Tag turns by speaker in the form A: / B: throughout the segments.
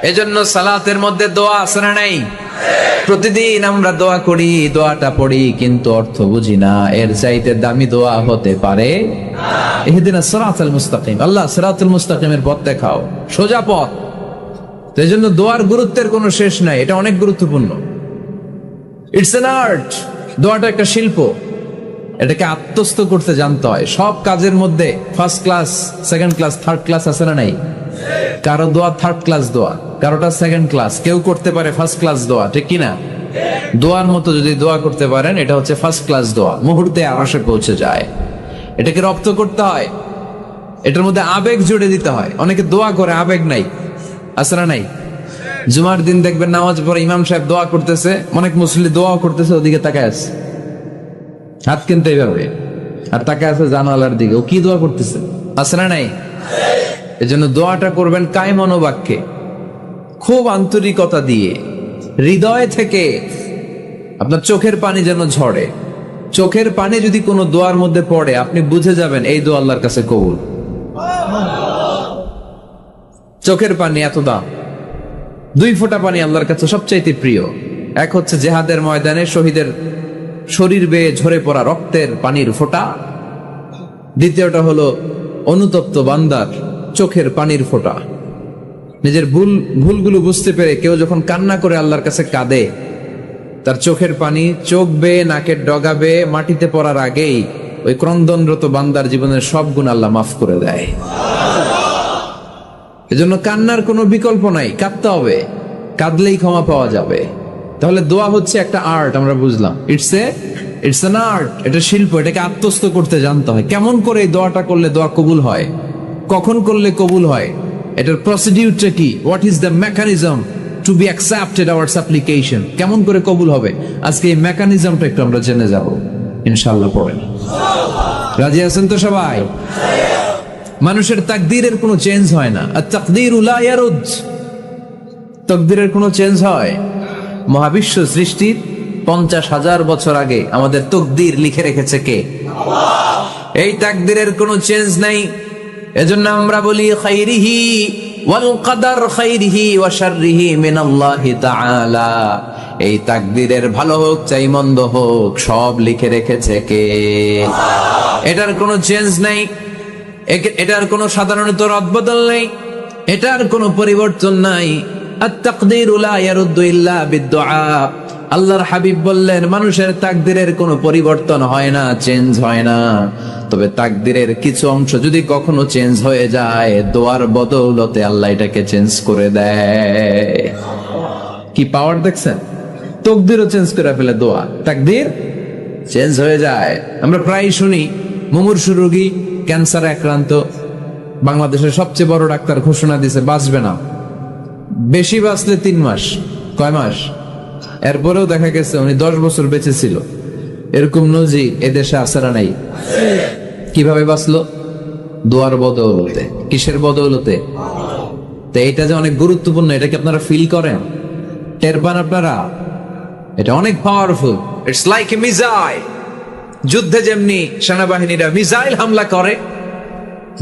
A: এজন্য সালাতের মধ্যে দোয়া আছে না নাই? প্রতিদিন আমরা দোয়া করি, দোয়াটা পড়ি, কিন্তু অর্থ বুঝি না। এর চাইতে দামি দোয়া হতে পারে ইহদিনাস সিরাতাল মুস্তাকিম, আল্লাহ সিরাতুল মুস্তাকিমের পথ দেখাও, সোজা পথ। তো এজন্য দোয়ার গুরুত্বের কোনো শেষ নাই, এটা অনেক গুরুত্বপূর্ণ। ইটস অ্যান আর্ট, দোয়াটা একটা শিল্প, এটাকে আত্মস্থ করতে জানতে হয়। সব কাজের মধ্যে first class, second class, third class আছে না নাই? কারো দোয়া থার্ড ক্লাস দোয়া, কারোটা সেকেন্ড ক্লাস, কেউ করতে পারে ফার্স্ট ক্লাস দোয়া, ঠিক কিনা? দোয়ার মতো যদি দোয়া করতে পারেন, এটা হচ্ছে ফার্স্ট ক্লাস দোয়া, মুহূর্তে আরশে পৌঁছে যায়। এটাকে রপ্ত করতে হয়, এটার মধ্যে আবেগ জুড়ে দিতে হয়। অনেকে দোয়া করে আবেগ নাই, আছে না নাই? জুমার দিন দেখবেন নামাজ পড়ে ইমাম সাহেব দোয়া করতেছে, অনেক মুসল্লি দোয়া করতেছে, ওদিকে তাকায় আছে, হাত কিনতে এইভাবে, আর তাকায় আছে জানালার দিকে, ও কি দোয়া করতেছে, আছে না নাই? এজন্য দোয়াটা করবেন কায় মনোবাক্যে, খুব আন্তরিকতা দিয়ে, হৃদয় থেকে। আপনার চোখের পানি যেন ঝরে। চোখের পানি যদি কোনো দোয়ার মধ্যে পড়ে, আপনি বুঝে যাবেন এই দোয়া আল্লাহর কাছে কবুল। চোখের পানি এত দাম। 2 ফোঁটা পানি আল্লাহর কাছে সবচাইতে প্রিয়। এক হচ্ছে জিহাদের ময়দানে শহীদের শরীর বেয়ে ঝরে পড়া রক্তের পানির ফোঁটা, দ্বিতীয়টা হলো অনুতপ্ত বান্দার চোখের পানির ফোঁটা। নিজের ভুলগুলো বুঝতে পেরে কেউ যখন কান্না করে আল্লাহর কাছে কাঁদে, তার চোখের পানি চোখ বেয়ে নাকের ডগা বেয়ে মাটিতে পড়ার আগেই ওই ক্রন্দনরত বান্দার জীবনের সব গুণ আল্লাহ মাফ করে দেয়। এজন্য কান্নার কোনো বিকল্প নাই, কাঁদতে হবে, কাঁদলেই ক্ষমা পাওয়া যাবে। তাহলে দোয়া হচ্ছে একটা আর্ট, আমরা বুঝলাম। ইটস অ্যান আর্ট, এটা শিল্প, এটাকে আত্মস্থ করতে জানতে হয়। কেমন করে এই দোয়াটা করলে দোয়া কবুল হয়, কখন করলে কবুল হয়, এটার প্রসিডিউরটা কি, what is the mechanism two be accepted hour সাপ্লিকেশন, কেমন করে কবুল হবে, আজকে এই মেকানিজমটা একটু আমরা জেনে যাব ইনশাআল্লাহ। পড়েন, রাজি আছেন তো সবাই? মানুষের তাকদীরের কোনো চেঞ্জ হয় না। আত-তাকদীরু লা ইয়ারুদ, তাকদীরের কোনো চেঞ্জ হয়? মহাবিশ্ব সৃষ্টির 50,000 বছর আগে আমাদের তাকদীর লিখে রেখেছে কে? আল্লাহ। এই তাকদীরের কোনো চেঞ্জ নাই। এজন্য আমরা বলি খাইরিহি ওয়াল কদর খাইরিহি ওয়া শাররিহি মিনাল্লাহি তাআলা। এই তাকদীরের ভালো হোক চাই মন্দ হোক, সব লিখে রেখেছে কে? আল্লাহ। এটার কোনো চেঞ্জ নাই, এটার কোনো সাধারণত রদবদল নেই, এটার কোনো পরিবর্তন নাই। আত-তাকদীরু লা ইয়ারুদ্দু ইল্লা বিদ-দুআ। আল্লাহর হাবিব বললেন, মানুষের তাকদীরের কোনো পরিবর্তন হয় না, চেঞ্জ হয় না। তবে তাকদীরের কিছু অংশ যদি কখনো চেঞ্জ হয়ে যায়, দোয়ার বদৌলতে আল্লাহ এটাকে চেঞ্জ করে দেয়। কি পাওয়ার দেখছেন? তাকদীরও চেঞ্জ করে ফেলে দোয়া, তাকদীর চেঞ্জ হয়ে যায়। আমরা প্রায় শুনি মুমূর্ষু রোগী, ক্যান্সারে আক্রান্ত, বাংলাদেশের সবচেয়ে বড় ডাক্তার ঘোষণা দিয়েছে বাঁচবে না, বেশি বাঁচলে 3 মাস। কয় মাস? এরপরেও দেখা গেছে উনি 10 বছর বেঁচে ছিল। এরকম নজির এদেশে আছে না নাই? কিভাবে বাঁচলো? দোয়ার বদৌলতে। কিসের বদৌলতে? তো এটা যে অনেক গুরুত্বপূর্ণ, এটা কি আপনারা ফিল করেন, টের পান আপনারা? এটা অনেক powerful. It's like a missile. যুদ্ধে যেমনি সেনাবাহিনীরা মিসাইল হামলা করে,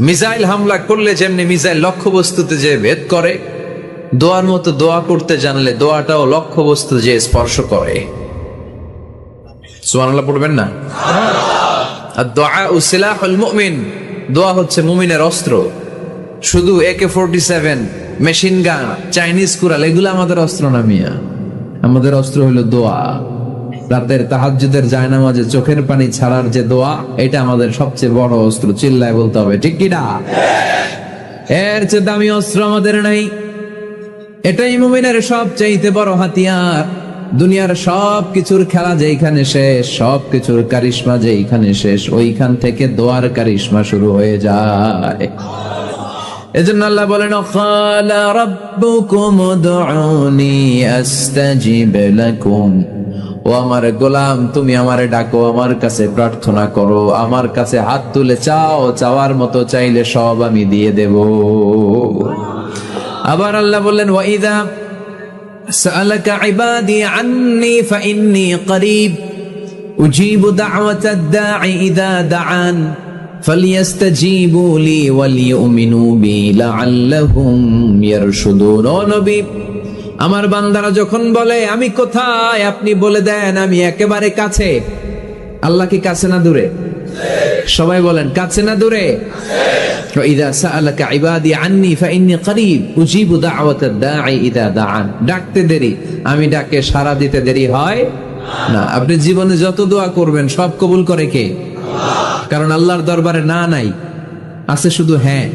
A: মিসাইল হামলা করলে যেমনি মিসাইল লক্ষ্যবস্তুতে যে ভেদ করে, দোয়ার মতো দোয়া করতে জানলে দোয়াটাও লক্ষ্যবস্তু যে স্পর্শ করে। সুবহানাল্লাহ পড়বেন না? আদ-দুআউ সিলাহুল মুমিন। দোয়া হচ্ছে মুমিনের অস্ত্র। শুধু AK-47, machine gun, Chinese Corel এগুলো আমাদের অস্ত্র না মিয়া। আমাদের অস্ত্র হলো দোয়া। রাতের তাহাজ্জুদের জায়নামাজে চোখের পানি ছাড়ার যে দোয়া, এটা আমাদের সবচেয়ে বড় অস্ত্র। চিল্লায় বলতে হবে, ঠিক কি না? এর চেয়ে দামি অস্ত্র আমাদের নাই। এটাই মুমিনের সবচাইতে বড় হাতিয়ার। দুনিয়ার সব কিছুর খেলা যেখানে শেষ, সব কিছুর কারিশমা যেখানে শেষ, ওইখান থেকে দোয়ার কারিশমা শুরু হয়ে যায়। এজন্য আল্লাহ বলেন, ক্বালা রাব্বুকুম উদউনি আস্তাজিব লাকুম। ও আমার গোলাম, তুমি আমারে ডাকো, আমার কাছে প্রার্থনা করো, আমার কাছে হাত তুলে চাও, চাওয়ার মতো চাইলে সব আমি দিয়ে দেব। আবার আল্লাহ বললেন, ওয়া ইযা সাআলাকা ইবাদি আন্নী ফাইন্নী করিব উজিবু দাওয়াতাদ দাঈ ইযা দাআন ফালিয়াস্তাজিবু লি ওয়ালিউমিনু বি লাআল্লাহুম ইয়ারশুদুন। ও নবী, আমার বান্দারা যখন বলে আমি কোথায়, আপনি বলে দেন আমি একেবারে কাছে। আল্লাহ কি কাছে না দূরে? সবাই বলেন কাছে না দূরে? ইযা সাআলাকা ইবাদি আন্নী ফাইন্নী করিব উজিবু দাওয়াতাদ দাঈ ইযা দাআন। ডাকতে দেরি, আমি ডাকে সাড়া দিতে দেরি হয় না। আপনি জীবনে যত দোয়া করবেন সব কবুল করে কে? কারণ আল্লাহর দরবারে না নাই, আছে শুধু হ্যাঁ।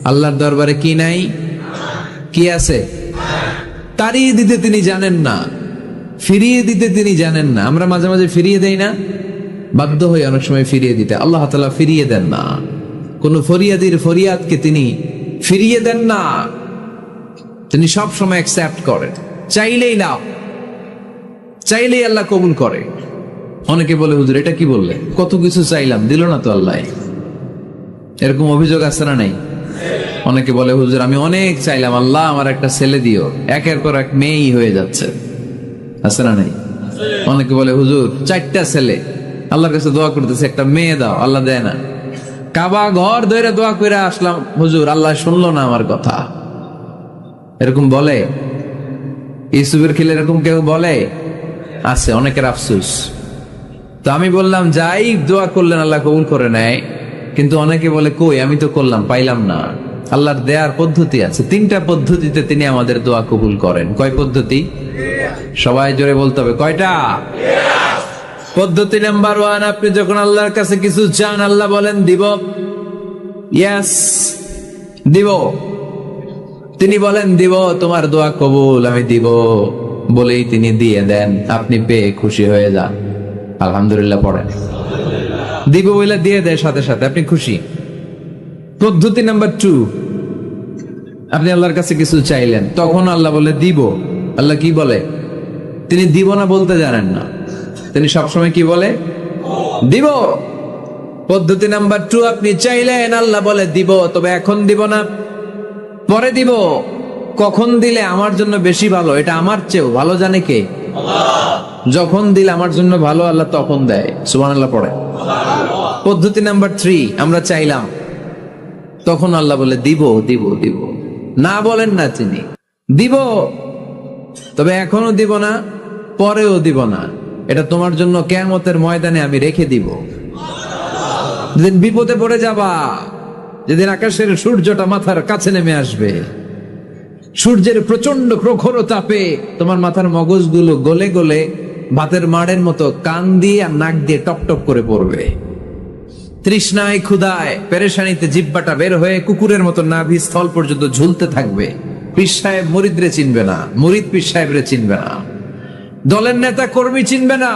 A: আল্লাহর দরবারে কি নাই? কি আছে? তাড়িয়ে দিতে তিনি জানেন না, ফিরিয়ে দিতে তিনি জানেন না। আমরা মাঝে মাঝে ফিরিয়ে দেই না, বাধ্য হয়ে অনেক সময় ফিরিয়ে দিতে। আল্লাহ তাআলা ফিরিয়ে দেন না, কোন ফরিয়াদির ফরিয়াদকে তিনি ফিরিয়ে দেন না, তিনি সব সময় অ্যাকসেপ্ট করেন। চাইলেই না, চাইলেই আল্লাহ কবুল করে। অনেকে বলে হুজুর এটা কি বললে, কত কিছু চাইলাম দিল না তো আল্লাহ। এরকম অভিযোগ আছে না নাই? অনেকে বলে হুজুর আমি অনেক চাইলাম আল্লাহ আমার একটা ছেলে দিও, একের পর এক মেয়েই হয়ে যাচ্ছে। আছে না নাই? অনেকে বলে হুজুর 4টা ছেলে, আল্লাহর কাছে দোয়া করতেছে একটা মেয়ে দাও, আল্লাহ দেয় না। কাবা ঘর ধরে দোয়া করে আসলাম হুজুর, আল্লাহ শুনলো না আমার কথা। এরকম বলে? ইউসুফের খিলে এরকম কেউ বলে? আছে, অনেকের আফসোস। তো আমি বললাম যাই দোয়া করলেন আল্লাহ কবুল করে নেয়, কিন্তু অনেকে বলে কই আমি তো করলাম পাইলাম না। আল্লাহর দেয়ার পদ্ধতি আছে, 3টা পদ্ধতিতে তিনি আমাদের দোয়া কবুল করেন। কয় পদ্ধতি? সবাই জোরে বলতে হবে, কয়টা? পদ্ধতি নাম্বার 1, আপনি যখন আল্লাহর কাছে কিছু চান আল্লাহ বলেন দিব, ইয়েস দিব। তিনি বলেন দিব, তোমার দোয়া কবুল, আমি দিব বলেই তিনি দিয়ে দেন। আপনি পেয়ে খুশি হয়ে যান, আলহামদুলিল্লাহ পড়েন। দিব বলে দিয়ে দেয় সাথে সাথে, আপনি খুশি। পদ্ধতি নাম্বার 2, আপনি আল্লাহর কাছে কিছু চাইলেন, তখন আল্লাহ বলে দিব। আল্লাহ কি বলে? তিনি দিব না বলতে জানেন না, তিনি সবসময় কি বলে? দিব। পদ্ধতি নাম্বার 2, আপনি চাইলেন আল্লাহ বলে দিব, তবে এখন দিব না, পরে দিব। কখন দিলে আমার জন্য বেশি ভালো, এটা আমার চেয়েও ভালো জানে কে? যখন দিলে আমার জন্য ভালো আল্লাহ তখন দেয়। সুবহানাল্লাহ পড়ে। পদ্ধতি নাম্বার 3, আমরা চাইলাম, তখন আল্লাহ বলে দিব দিব দিব, না বলেন না তিনি দিব, তবে এখনো দিব না, পরেও দিব না, এটা তোমার জন্য কিয়ামতের ময়দানে আমি রেখে দিব। যেদিন বিপদে পড়ে যাবা, যেদিন আকাশের সূর্যটা মাথার কাছে নেমে আসবে, সূর্যের প্রচন্ড প্রখর তাপে তোমার মাথার মগজগুলো গলে গলে ভাতের মাড়ের মতো কান দিয়ে আর নাক দিয়ে টপ টপ করে পড়বে। তৃষ্ণায় ক্ষুধায় পেরেশানিতে জিহ্বাটা বের হয়ে কুকুরের মতো নাভি স্থল পর্যন্ত ঝুলতে থাকবে। পীর সাহেব মুরিদরে চিনবে না, মুরিদ পীর সাহেবরে চিনবে না, দলের নেতা কর্মী চিনবে না,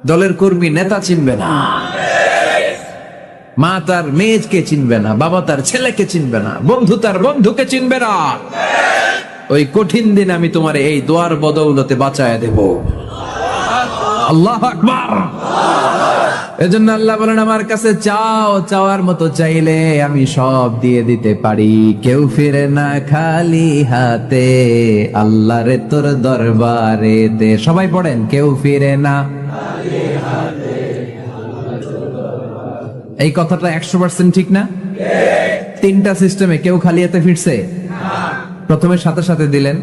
A: দলের কর্মী নেতা চিনবে না, মা তার মেয়েকে চিনবে না, বাবা তার ছেলেকে চিনবে না, বন্ধু তার বন্ধুকে চিনবে না। ওই কঠিন দিন আমি তোমার এই দোয়ার বদৌলতে বাঁচায় দেব। আল্লাহু আকবার। এজন্য আল্লাহ বলেন আমার কাছে চাও, চাওয়ার মতো চাইলে আমি সব দিয়ে দিতে পারি। কেউ ফিরে না খালি হাতে, আল্লাহরে তোর দরবারে দে। সবাই পড়েন, কেউ ফিরে না খালি হাতে। এই কথাটা 100% ঠিক না? 3টা সিস্টেমে কেউ খালি হাতে ফিরছে? প্রথমে সাথে সাথে দিলেন,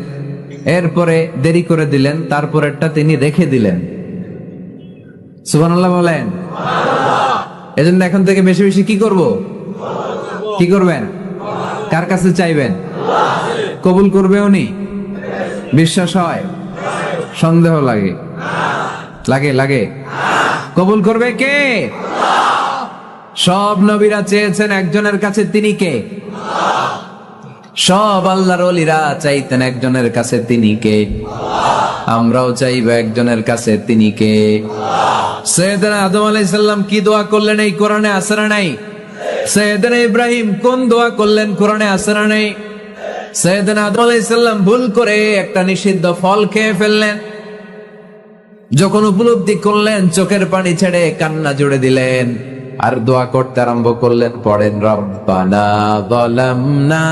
A: এরপরে দেরি করে দিলেন, তারপরেরটা তিনি রেখে দিলেন। সুবহানাল্লাহ বলেন। এজন্য এখন থেকে বেশি বেশি কি করব? কি করবেন? কার কাছে চাইবেন? কবুল করবে উনি? বিশ্বাস হয়? সন্দেহ লাগে? লাগে লাগে? কবুল করবে কে? সব নবীরা চেয়েছেন একজনের কাছে, তিনি কে? সব আল্লাহর ওলিরা চাইতেন একজনের কাছে, তিনি কে? আমরাও চাইবো একজনের কাছে, তিনি কে? সাইয়েদনা আদম আলাইহিস সালাম কি দোয়া করলেন এই কোরআনে আছে না নাই? সাইয়েদনা ইব্রাহিম কোন দোয়া করলেন কোরআনে আছে না নাই? সাইয়েদনা আদম আলাইহিস সালাম ভুল করে একটা নিষিদ্ধ ফল খেয়ে ফেললেন, যখন উপলব্ধি করলেন চোখের পানি ছেড়ে কান্না জুড়ে দিলেন। আর দোয়া করতে আরম্ভ করলেন, পড়েন রব্বানা যালামনা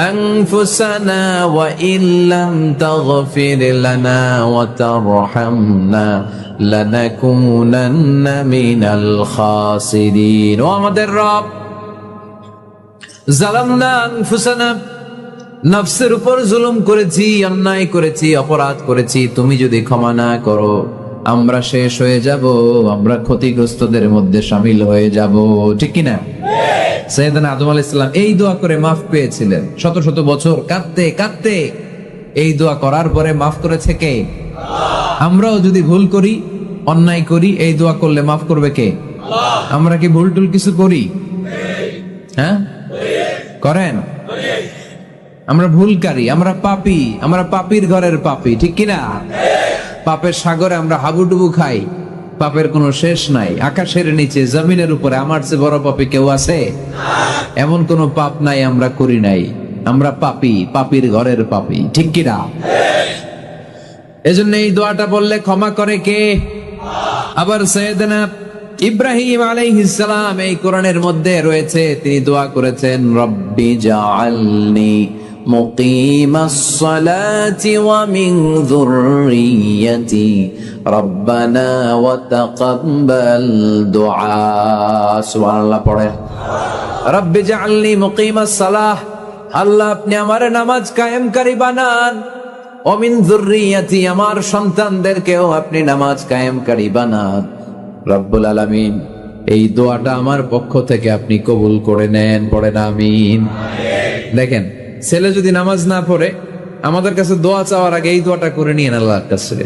A: আনফুসানা ওয়া ইল্লাম তাগফির লানা ওয়া তারহামনা লানাকুনান্না মিনাল খাসিরিন। ও আমাদের রব, যালামনা আনফুসানা, নফসের উপর জুলুম করেছি, অন্যায় করেছি, অপরাধ করেছি, তুমি যদি ক্ষমা না করো আমরা শেষ হয়ে যাব, আমরা ক্ষতিগ্রস্তদের মধ্যে শামিল হয়ে যাব, ঠিক কিনা? সাইয়েদনা আদম আলাইহিস সালাম এই দোয়া করে মাফ পেয়েছিলেন, শত শত বছর কাঁদতে কাঁদতে এই দোয়া করার পরে মাফ করেছে কে? আমরাও যদি ভুল করি, অন্যায় করি, এই দোয়া করলে মাফ করবে কে? আমরা কি ভুল টুল কিছু করি? হ্যাঁ করেন? আমরা ভুলকারী, আমরা পাপী, আমরা পাপীর ঘরের পাপী, ঠিক কিনা? পাপের সাগরে আমরা হাবুডুবু খাই, পাপের কোনো শেষ নাই। আকাশের নিচে, জমিনের উপরে আমার চেয়ে বড় পাপী কেউ আছে? এমন কোনো পাপ নাই আমরা করি নাই। আমরা পাপী, পাপীর ঘরের পাপী, ঠিক কিনা? এজন্য এই দোয়াটা বললে ক্ষমা করে কে? আবার সাইয়েদনা ইব্রাহিম আলাইহিস সালাম এই কোরআনের মধ্যে রয়েছে, তিনি দোয়া করেছেন, রব্বি জাআলনি মুকিমাস সালাতি ওয়া মিন যুররিয়্যাতি রব্বানা ওয়া তাকাব্বাল দুআ। সুবহানাল্লাহ পড়েন, রব্বি জাআলনি মুকিমাস সালাহ, আল্লাহ আপনি আমার নামাজ কায়েমকারী বানান, ওয়া মিন যুররিয়্যাতি, আমার সন্তানদেরকেও আপনি নামাজ কায়েমকারী বানান। রব্বুল আলামিন এই দোয়াটা আমার পক্ষ থেকে আপনি কবুল করে নেন, পড়েন আমিন। দেখেন, ছেলে যদি নামাজ না পড়ে আমাদের কাছে দোয়া চাওয়ার আগে এই দোয়াটা করে নিয়েন আল্লাহর কাছে,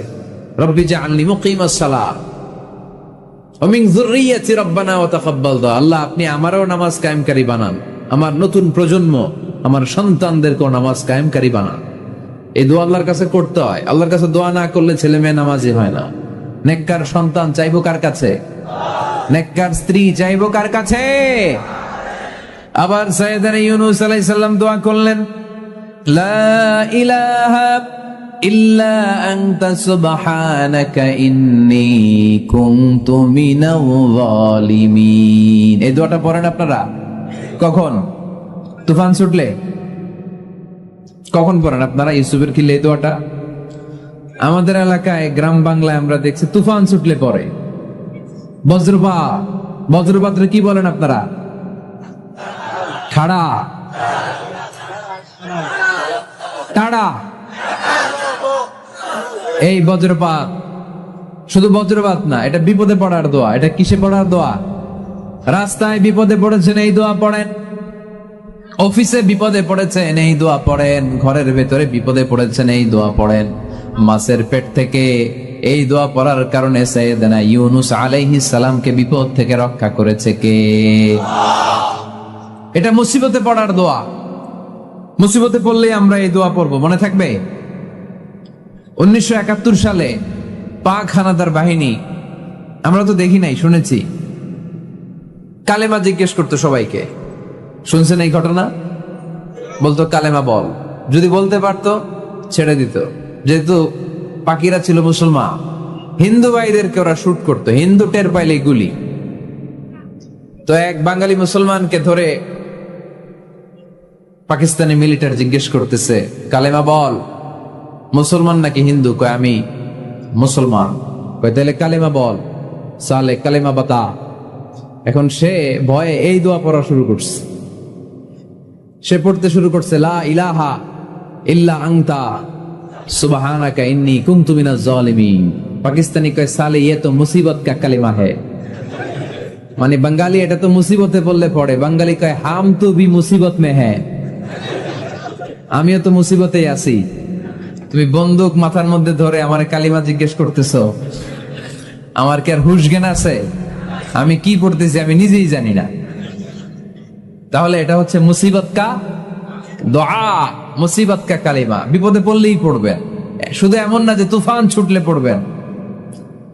A: রব্বি জাআলনি মুকিমাস সালাহ ওয়া মিন যুররিয়্যাতি রব্বানা ওয়া তাকাব্বাল দুআ, আল্লাহ আপনি আমারও নামাজ কায়েমকারী বানান, আমার নতুন প্রজন্ম, আমার সন্তানদেরকেও নামাজ কায়েমকারী বানান। এই দোয়া আল্লাহর কাছে করতে হয়। আল্লাহর কাছে দোয়া না করলে ছেলে মেয়ে নামাজি হয় না। নেককার সন্তান চাইবো কার কাছে? নেককার স্ত্রী চাইবো কার কাছে? আবার সাইয়েদনা ইউনূস আলাইহিস সালাম দোয়া করলেন, লা ইলাহা ইল্লা আনতা সুবহানাকা ইন্নী কুনতু মিনাল যালিমিন। এই দোয়াটা পড়েন আপনারা কখন? তুফান ছুটলে? কখন পড়েন আপনারা ইউসুফের খিলে এই দোয়াটা? আমাদের এলাকায় গ্রাম বাংলায় আমরা দেখছি তুফান ছুটলে পরে। বজ্রপাত, বজ্রপাতরে কি বলেন আপনারা? ঠাড়া, টাড়া। এই বজ্রপাত শুধু বজ্রপাত না, এটা বিপদে পড়ার দোয়া। এটা কিসে পড়ার দোয়া? রাস্তায় বিপদে পড়েছেন এই দোয়া পড়েন, অফিসে বিপদে পড়েছেন এই দোয়া পড়েন, ঘরের ভেতরে বিপদে পড়েছেন এই দোয়া পড়েন। মাছের পেট থেকে এই দোয়া পড়ার কারণে সাইয়েদনা ইউনূস আলাইহিস সালামকে বিপদ থেকে রক্ষা করেছে কে? এটা মুসিবতে পড়ার দোয়া। মুসিবতে পড়লে আমরা এই দোয়া পড়বো, মনে থাকবে? 1971 সালে পাক হানাদার বাহিনী, আমরা তো দেখি নাই, শুনেছি, কালেমা জিজ্ঞেস করতো সবাইকে। শুনছেন এই ঘটনা? বলতো কালেমা বল, যদি বলতে পারতো ছেড়ে দিত। যেহেতু পাকিরা ছিল মুসলমান, হিন্দু ভাইদেরকে ওরা শুট করতো, হিন্দু টের পাইলে গুলি। তো এক বাঙালি মুসলমানকে ধরে পাকিস্তানি মিলিটারি জিজ্ঞেস করতেছে, কালেমা বল, মুসলমান নাকি হিন্দু? কয় আমি মুসলমান। কয় তাহলে কালেমা বল, সালে কালেমা বাতা। এখন সে ভয়ে এই দোয়া পড়া শুরু করছে। সে পড়তে শুরু করছে, লা ইলাহা ইল্লা আনতা সুবহানাকা ইন্নী কুনতু মিনাজ জালিমিন। পাকিস্তানি কয় সালে ये तो मुसीबत का कलिमा है, মানে বাঙালি এটা তো মুসিবতে বললে পড়ে। বাঙালি কয় হাম তো ভি মুসিবত মে হ্যায়, আমিও তো মুসিবতেই আছি। তুমি বন্দুক মাথার মধ্যে ধরে আমার কালিমা জিজ্ঞেস করতেছো, আমার কি আর হুশ জ্ঞান আছে? আমি কি পড়তেছি আমি নিজেই জানি না। তাহলে এটা হচ্ছে মুসিবত কা দোয়া, মুসিবত কা কালিমা। বিপদে পড়লেই পড়বেন, শুধু এমন না যে তুফান ছুটলে পড়বেন,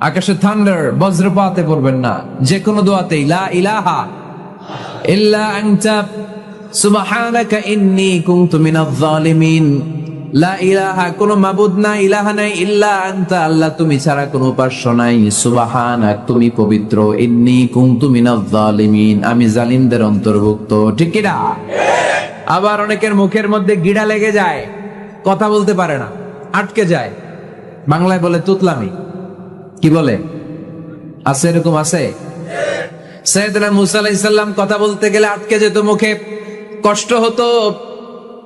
A: আকাশে থান্ডার বজ্রপাতে পড়বেন না। যে কোনো দোয়াতেই লা ইলাহা ইল্লা আনতা সুবহানাকা ইন্নী কুনতু মিনাজ জালিমিন, লা ইলাহা, কোনো মাবুদ নাই, ইলাহা নাই, ইল্লা আনতা, আল্লাহ তুমি ছাড়া কোনো উপাস্য নাই, সুবহানাক, তুমি পবিত্র, ইন্নী কুনতু মিনাজ জালিমিন, আমি জালিমদের অন্তর্ভুক্ত। ঠিক কি না? আবার অনেকের মুখের মধ্যে গিড়া লেগে যায়, কথা বলতে পারে না, আটকে যায়, বাংলায় বলে তুতলামি। কি বলে? আছে, এরকম আছে। সাইয়েদনা মুসা আলাইহিস সালাম কথা বলতে গেলে আটকে যেত, মুখে কষ্ট হতো।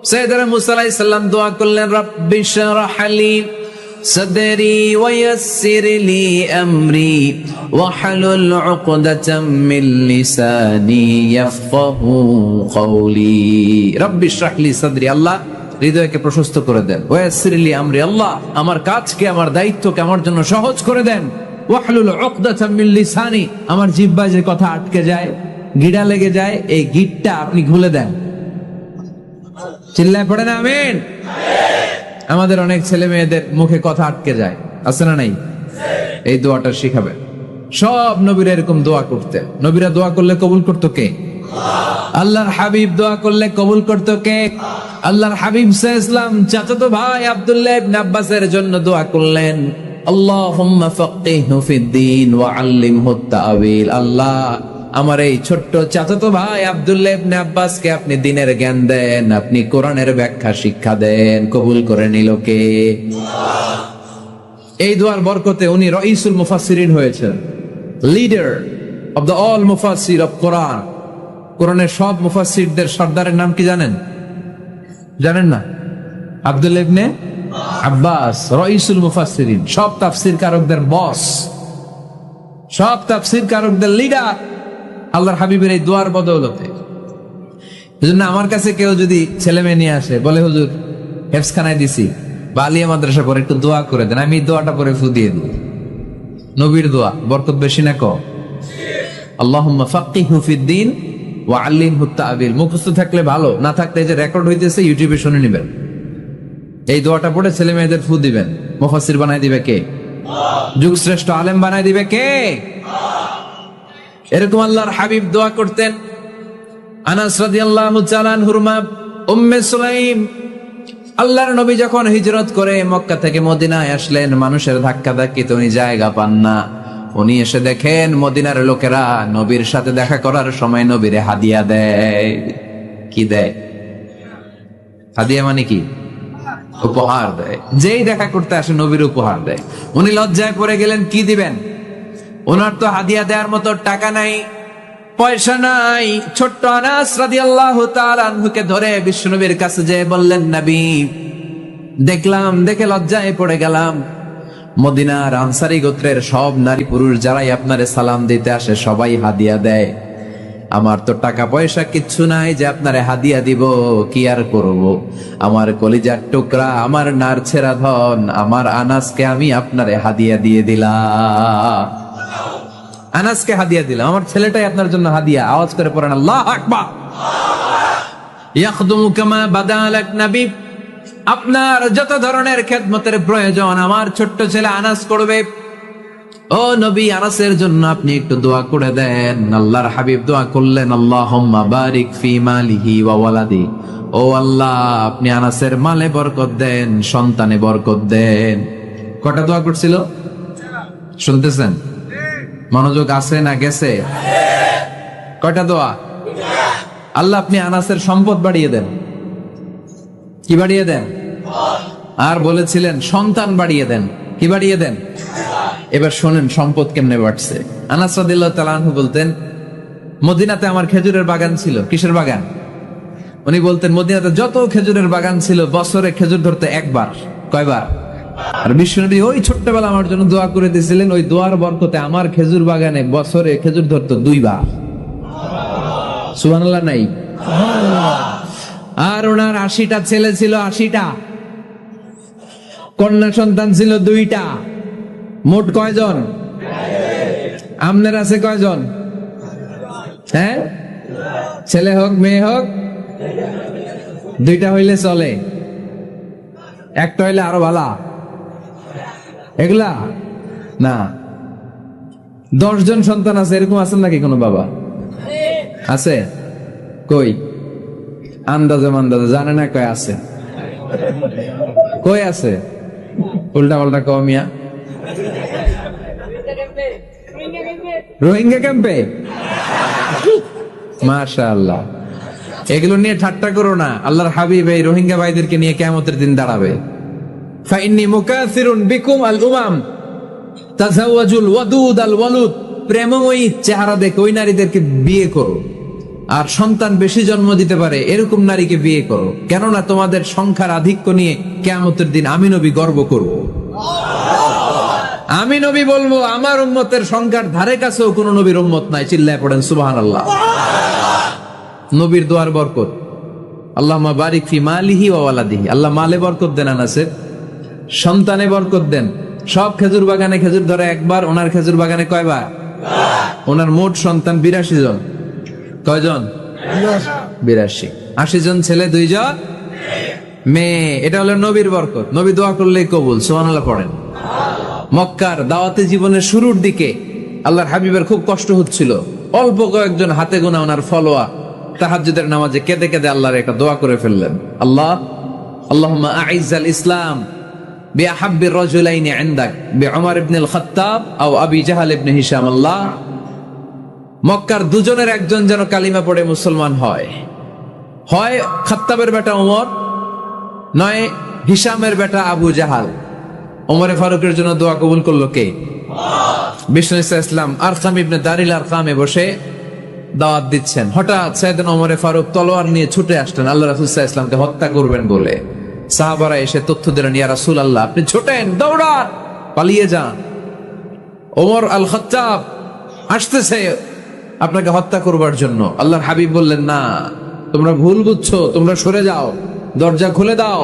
A: সাইয়েদনা মুসা আলাইহিস সালাম দোয়া করলেন, রাব্বি শরহ লি সাদরি ওয়া ইয়াসসির লি আমরি ওয়াহলুল উকদাতাম মিন লিসানি ইয়াফকাহু কওলি। রাব্বি শরহ লি সাদরি, আল্লাহ হৃদয়কে প্রশস্ত করে দেন। ওয়া ইয়াসসির লি আমরি, আল্লাহ আমার কাজকে, আমার দায়িত্বকে আমার জন্য সহজ করে দেন। ওয়াহলুল উকদাতাম মিন লিসানি, আমার জিহ্বায় যে কথা আটকে যায়, গিড়া লেগে যায়, এই গিটটা আপনি খুলে দেন। চিল্লায় পড়ে না আমিন। আমাদের অনেক ছেলে মেয়েদের মুখে কথা আটকে যায়, আছে না নাই? এই দোয়াটা শিখাবে। সব নবীরা এরকম দোয়া করতেন। নবীরা দোয়া করলে কবুল করতো কে? আল্লাহর হাবিব দোয়া করলে কবুল করতো কে? আল্লাহর হাবিব সাল্লাল্লাহু আলাইহি ওয়াসাল্লাম চাচাতো ভাই আব্দুল্লাহ ইবনে আব্বাসের জন্য দোয়া করলেন, আল্লাহুম্মা ফাক্কিহহু ফিদ-দীন ওয়া আল্লিমহু তা'ওয়িল। আল্লাহ আমার এই ছোট্ট চাচাতো ভাই আব্দুল্লাহ ইবনে আব্বাসকে আপনি দ্বীনের জ্ঞান দেন, আপনি কোরআনের ব্যাখ্যা শিক্ষা দেন। কবুল করে নিল কে? এই দোয়ার বরকতে উনি রাইসুল মুফাসসিরিন হয়েছেন, লিডার অফ দ্য অল মুফাসসির অফ কোরআন। কোরআনের সব মুফাসসিরদের সর্দারের নাম কি জানেন? জানেন না? আব্দুল্লাহ ইবনে আব্বাস রাইসুল মুফাসসিরিন, সব তাফসীর কারকদের বস, সব তাফসীর কারকদের লিডার, আল্লাহর হাবিবের এই দোয়ার বদৌলতে। এজন্য আমার কাছে কেউ যদি ছেলে মেয়ে নিয়ে আসে, বলে হুজুর হেফজখানায় দিছি বা আলিয়া মাদ্রাসা পরে একটু দোয়া করে দেন, আমি এই দোয়াটা পরে ফু দিয়ে দেব। নবীর দোয়া, বরকত বেশি না কম? আল্লাহুম্মা ফাক্কিহহু ফিদ-দীন ওয়া আল্লিমহু তা'ওয়িল। মুখস্থ থাকলে ভালো, না থাকলে যে রেকর্ড হইতেছে ইউটিউবে শুনে নেবেন। এই দোয়াটা পড়ে ছেলে মেয়েদের ফু দিবেন। মুফাসসির বানাই দিবে কে? যুগ শ্রেষ্ঠ আলেম বানাই দিবে কে? এরকম আল্লাহর হাবিব দোয়া করতেন। আনাস রাদিয়াল্লাহু তাআলা আনহুর মা উম্মে সুলাইম, আল্লাহর নবী যখন হিজরত করে মক্কা থেকে মদিনায় আসলেন, মানুষের ধাক্কা ধাক্কিতে উনি জায়গা পান না। উনি এসে দেখেন মদিনার লোকেরা নবীর সাথে দেখা করার সময় নবীরে হাদিয়া দেয়। কি দেয়? হাদিয়া মানে কি? উপহার দেয়। যেই দেখা করতে আসে নবীর উপহার দেয়। উনি লজ্জায় পড়ে গেলেন, কি দিবেন? ওনার তো হাদিয়া দেওয়ার মতো টাকা নাই, পয়সা নাই। ছোট্ট আনাস রাদিয়াল্লাহু তাআলা আনহুকে ধরে বিশ্বনবীর কাছে যেয়ে বললেন, নবী দেখলাম, দেখে লজ্জায় পড়ে গেলাম, মদিনার আনসারী গোত্রের সব নারী পুরুষ যারাই আপনারে সালাম দিতে আসে সবাই হাদিয়া দেয়। আমার তো টাকা পয়সা কিচ্ছু নাই যে আপনারে হাদিয়া দিব, কি আর করব। আমার কলিজার টুকরা, আমার নারছেরা ধন, আমার আনাসকে আমি আপনারে হাদিয়া দিয়ে দিলাম। আনাসকে হাদিয়া দিলাম, আমার ছেলেটাই আপনার জন্য হাদিয়া। আওয়াজ করে পড়েন আল্লাহু আকবার। ইয়াখদুমু কামা বাদালাক নবী, আপনার যত ধরনের খেদমতের প্রয়োজন আমার ছোট্ট ছেলে আনাস করবে। ও নবী, আনাসের জন্য আপনি একটু দোয়া করে দেন। আল্লাহর হাবিব দোয়া করলেন, আল্লাহুম্মা বারিক ফি মালিহি ওয়া ওয়ালাদি। ও আল্লাহ, আপনি আনাসের মালে বরকত দেন, সন্তানে বরকত দেন। কটা দোয়া করছিল শুনতেছেন? মনোযোগ আছে না গেছে? কয়টা দোয়া? আল্লাহ আপনি আনাসের সম্পদ বাড়িয়ে দেন। কি বাড়িয়ে দেন? আর বলেছিলেন সন্তান বাড়িয়ে দেন। কি বাড়িয়ে দেন? এবার শোনেন সম্পদ কেমনে বাড়ছে। আনাস রাদিয়াল্লাহু তাআলা আনহু বলতেন, মদিনাতে আমার খেজুরের বাগান ছিল। কিসের বাগান? উনি বলতেন মদিনাতে যত খেজুরের বাগান ছিল বছরে খেজুর ধরতে একবার। কয়বার? আর বিশ্বনবী ওই ছোট্টবেলা আমার জন্য দোয়া করে দিয়েছিলেন, ওই দোয়ার বরকতে আমার খেজুর বাগানে বছরে খেজুর ধরতো 2 বার। সুবহানাল্লাহ নাই? আর ওনার 80টা ছেলে ছিল, 80টা কন্যা সন্তান ছিল 2টা। মোট কয়জন? আপনার আছে কয়জন? হ্যাঁ, ছেলে হোক মেয়ে হোক, 2টা হইলে চলে, একটা হইলে আরো ভালো। এগুলা না, 10 জন সন্তান আছে, এরকম আছেন নাকি কোনো বাবা? আছে? কই আন্দাজে মান্দাজে জানে না কয় আছে? কই আছে? উল্টা পাল্টা কমিয়া রোহিঙ্গা ক্যাম্পে। মাশাআল্লাহ, এগুলো নিয়ে ঠাট্টা করো না। আল্লাহর হাবিব এই রোহিঙ্গা ভাইদেরকে নিয়ে কিয়ামতের দিন দাঁড়াবে। ফাইন্নী মুকাসিরুন বিকুম আল উমাম তাজাওয়াজুল ওয়াদুদ আল ওয়ালুদ। প্রেমময়ী চেহারা দেখে ওই নারীদেরকে বিয়ে করো, আর সন্তান বেশি জন্ম দিতে পারে এরকম নারীকে বিয়ে করো, কেননা তোমাদের সংখ্যার আধিক্য নিয়ে কিয়ামতের দিন আমি নবী গর্ব করব। আমি নবী বলবো আমার উম্মতের সংখ্যার ধারে কাছেও কোন নবীর উম্মত নাই। চিল্লায় পড়েন সুবহানাল্লাহ। নবীর দোয়ার বরকত। আল্লাহুম্মা বারিক ফি মালিহি ওয়া ওয়ালাদিহি। আল্লাহ মালে বরকত দেন, আনাসে সন্তানে বরকত দেন। সব খেজুর বাগানে খেজুর ধরে একবার, ওনার খেজুর বাগানে কয়বার? ওনার মোট সন্তান 82 জন। কয়জন? 82। 80 জন ছেলে, 2 জন মেয়ে। এটা হলো নবীর বরকত। নবী দোয়া করলেই কবুল। সুবহানাল্লাহ পড়েন। মক্কার দাওয়াতে জীবনের শুরুর দিকে আল্লাহর হাবিবের খুব কষ্ট হচ্ছিল। অল্প কয়েকজন হাতে গোনা ওনার ফলোয়া তাহাজ্জুদের নামাজে কেঁদে কেঁদে আল্লাহর একটা দোয়া করে ফেললেন। আল্লাহুম্মা আইজ্জাল ইসলাম বিআহাব্বির রাজুলাইনি ইনদাক বিউমর ইবনে আল খাত্তাব আও আবি জাহল ইবনে হিশাম। আল্লাহ, মক্কার দুজনের একজন যেন কালিমা পড়ে মুসলমান হয়। হয় খাত্তাবের বেটা ওমর, নয় হিশামের বেটা আবু জাহাল। ওমরে ফারুকের জন্য দোয়া কবুল করলো কে? বিষ্ণু ইসলাম আরকাম ইবনে দারিল আরকামে বসে দাওয়াত দিচ্ছেন। হঠাৎ সাইয়েদনা ওমরে ফারুক তলোয়ার নিয়ে ছুটে আসলেন আল্লাহ রাসূল সাল্লাল্লাহু আলাইহি ওয়াসাল্লামকে হত্যা করবেন বলে। সাহাবারা এসে তথ্য দিলেন, ইয়া রাসূলুল্লাহ, আপনি ছোটেন, দৌড়ান, পালিয়ে যান। ওমর আল খাত্তাব আসতেছে আপনাকে হত্যা করবার জন্য। আল্লাহর হাবিব বললেন, না, তোমরা ভুল বুঝছো, তোমরা সরে যাও, দরজা খুলে দাও।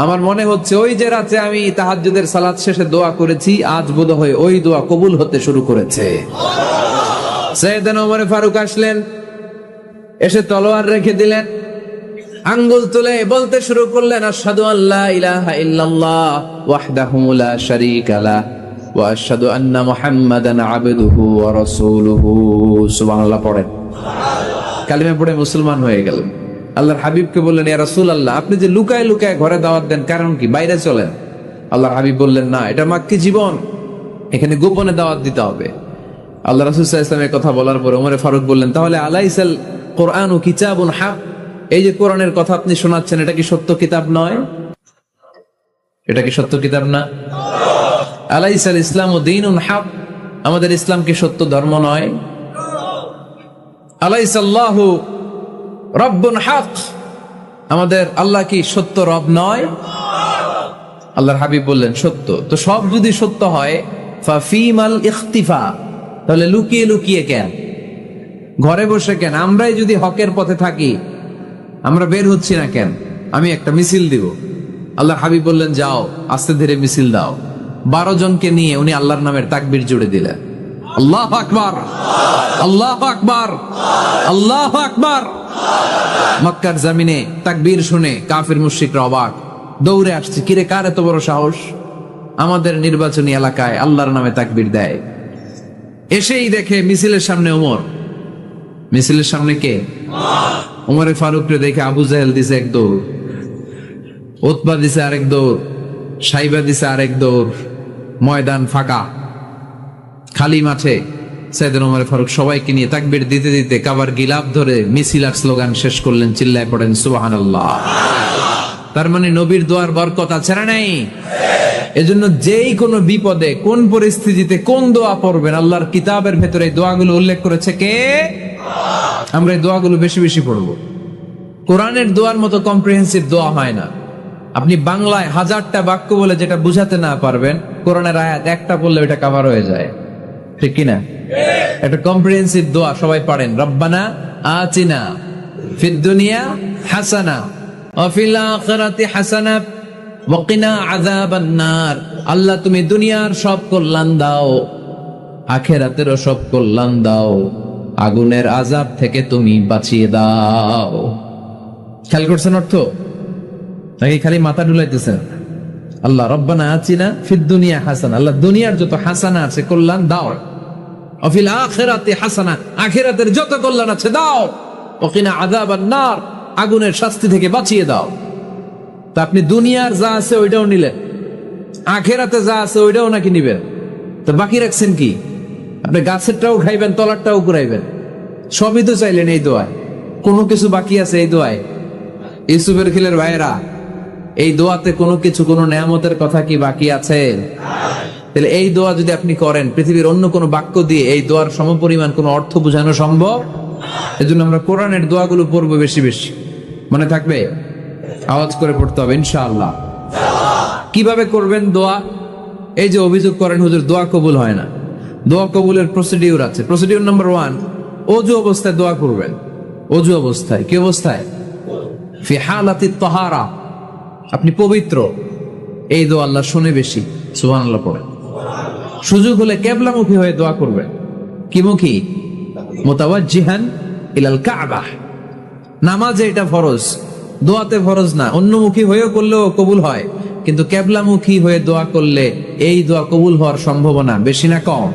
A: আমার মনে হচ্ছে ওই যে রাতে আমি তাহাজ্জুদের সালাত শেষে দোয়া করেছি, আজ বোধহয় ওই দোয়া কবুল হতে শুরু করেছে। সাইয়েদনা ওমর ফারুক আসলেন, এসে তলোয়ার রেখে দিলেন, আঙ্গুল তুলে বলতে শুরু করলেন, আশহাদু আল্লা ইলাহা ইল্লাল্লাহ ওয়াহদাহু লা শারীকা লাহ ওয়া আশহাদু আন্না মুহাম্মাদান আবদুহু ওয়া রাসূলুহু। সুবহানাল্লাহ পড়েন। কালিমা পড়ে মুসলমান হয়ে গেলেন। আল্লাহর হাবিবকে বললেন, ইয়া রাসূলুল্লাহ, আপনি যে লুকায় লুকায় ঘরে দাওয়াত দেন, কারণ কি? বাইরে চলেন। আল্লাহর হাবিব বললেন, না, এটা মাক্কি জীবন, এখানে গোপনে দাওয়াত দিতে হবে। আল্লাহ রাসূল সাল্লাল্লাহু আলাইহি ওয়াসাল্লামের কথা বলার পর ওমর ফারুক বললেন, তাহলে আলাইসাল কোরআনু কিতাবুন হক, এই যে কোরআনের কথা আপনি শোনাচ্ছেন, এটা কি সত্য কিতাব নয়? এটা কি সত্য কিতাব না? আলাইসাল ইসলামু দীনুন হক, আমাদের ইসলাম কি সত্য ধর্ম নয়? আলাইসাল্লাহু রব্বুন হক, আমাদের আল্লাহ কি সত্য রব নয়? আল্লাহর হাবিব বললেন, সত্য। তো সব যদি সত্য হয়, ফাফিমাল ইখতিফা, তাহলে লুকিয়ে লুকিয়ে কেন, ঘরে বসে কেন? আমরাই যদি হকের পথে থাকি, আমরা বের হচ্ছি না কেন? আমি একটা মিছিল দিব। আল্লাহর হাবিব বললেন, যাও, আস্তে ধীরে মিছিল দাও। 12 জনকে নিয়ে উনি আল্লাহর নামের তাকবীর জুড়ে দিলেন। আল্লাহু আকবার, আল্লাহু আকবার, আল্লাহু আকবার। মক্কার জমিনে তাকবীর শুনে কাফির মুশরিকরা অবাক, দৌড়ে আসছে, কিরে, কার এত বড় সাহস আমাদের নির্বাচনী এলাকায় আল্লাহর নামে তাকবীর দেয়? এসেই দেখে মিছিলের সামনে ওমর। মিছিলের সামনে কে? ওমরে ফারুককে দেখে আবু জাহেল দিছে এক দৌড়, উতবা দিছে আরেক দৌড়, সাইবা দিছে আরেক দৌড়। ময়দান ফাঁকা, খালি মাঠে সাইয়েদনা ওমর ফারুক সবাইকে নিয়ে তাকবীর দিতে দিতে কাবার গিলাফ ধরে মিছিল আর স্লোগান শেষ করলেন। চিল্লায় পড়েন সুবহানাল্লাহ। তার মানে নবীর দোয়ার বরকত আছে না নাই? এজন্য যেই কোনো বিপদে, কোন পরিস্থিতিতে কোন দোয়া পড়বেন, আল্লাহর কিতাবের ভেতরে এই দোয়াগুলো উল্লেখ করেছে কে? আমরা এই দোয়াগুলো বেশি বেশি পড়বো। কোরআনের দোয়ার মতো কম্প্রিহেন্সিভ দোয়া হয় না। আপনি বাংলায় 1000টা বাক্য বলে যেটা বুঝাতে না পারবেন, কোরআনের আয়াত একটা বললে ওটা কভার হয়ে যায়, ঠিক কিনা? একটা কম্প্রিহেন্সিভ দোয়া সবাই পড়েন, রব্বানা আতিনা ফিদ দুনিয়া হাসানা ওয়া ফিল আখিরাতি হাসানা ওয়া কিনা আযাবান নার। আল্লাহ, তুমি দুনিয়ার সব কল্যাণ দাও, আখিরাতেরও সব কল্যাণ দাও, আগুনের আযাব থেকে তুমি বাঁচিয়ে দাও। খেয়াল করছেন অর্থ নাকি খালি মাথা ঢুলাইতেছেন? আল্লাহ রব্বানা আতিনা ফিদ দুনিয়া হাসানা, আল্লাহ দুনিয়ার যত হাসানা আছে কল্যাণ দাও, ওয়া ফিল আখিরাতি হাসানা, আখিরাতের যত কল্যাণ আছে দাও, ওয়া কিনা আযাবান নার, আগুনের শাস্তি থেকে বাঁচিয়ে দাও। তা আপনি দুনিয়ার যা আছে ওইটাও নিলেন, আখেরাতে যা আছে ওইটাও নাকি নিবেন, তো বাকি রাখছেন কি? আপনি গাছেরটাও খাইবেন, তলারটাও ঘুরাইবেন, সবই তো চাইলেন এই দোয়ায়। কোনো কিছু বাকি আছে এই দোয়ায়? ইউসুফের খিলের ভাইয়েরা, এই দোয়াতে কোনো কিছু, কোনো নেয়ামতের কথা কি বাকি আছে? তাহলে এই দোয়া যদি আপনি করেন, পৃথিবীর অন্য কোনো বাক্য দিয়ে এই দোয়ার সমপরিমাণ কোনো অর্থ বোঝানো সম্ভব? এজন্য আমরা কোরআনের দোয়াগুলো পড়বো বেশি বেশি। মনে থাকবে? আওয়াজ করে পড়তে হবে ইনশাআল্লাহ। কিভাবে করবেন দোয়া? এই যে অভিযোগ করেন হুজুর দোয়া কবুল হয় না, দোয়া কবুলের প্রসিডিউর আছে। প্রসিডিউর নাম্বার 1, অজু অবস্থায় দোয়া করবেন। অজু অবস্থায়, কি অবস্থায়? ফি হালাতিত তাহারা, আপনি পবিত্র, এই দোয়া আল্লাহ শুনে বেশি, সুবহানাল্লাহ পড়েন। সুযোগ হলে কিবলামুখী হয়ে দোয়া করবেন। কি মুখী? মুতাওয়াজ্জিহান ইলাল কাবা। নামাজে এটা ফরজ, দোয়াতে ফরজ না। অন্যমুখী হয়েও করলেও কবুল হয়, কিন্তু কিবলামুখী হয়ে দোয়া করলে এই দোয়া কবুল হওয়ার সম্ভাবনা বেশি না কম?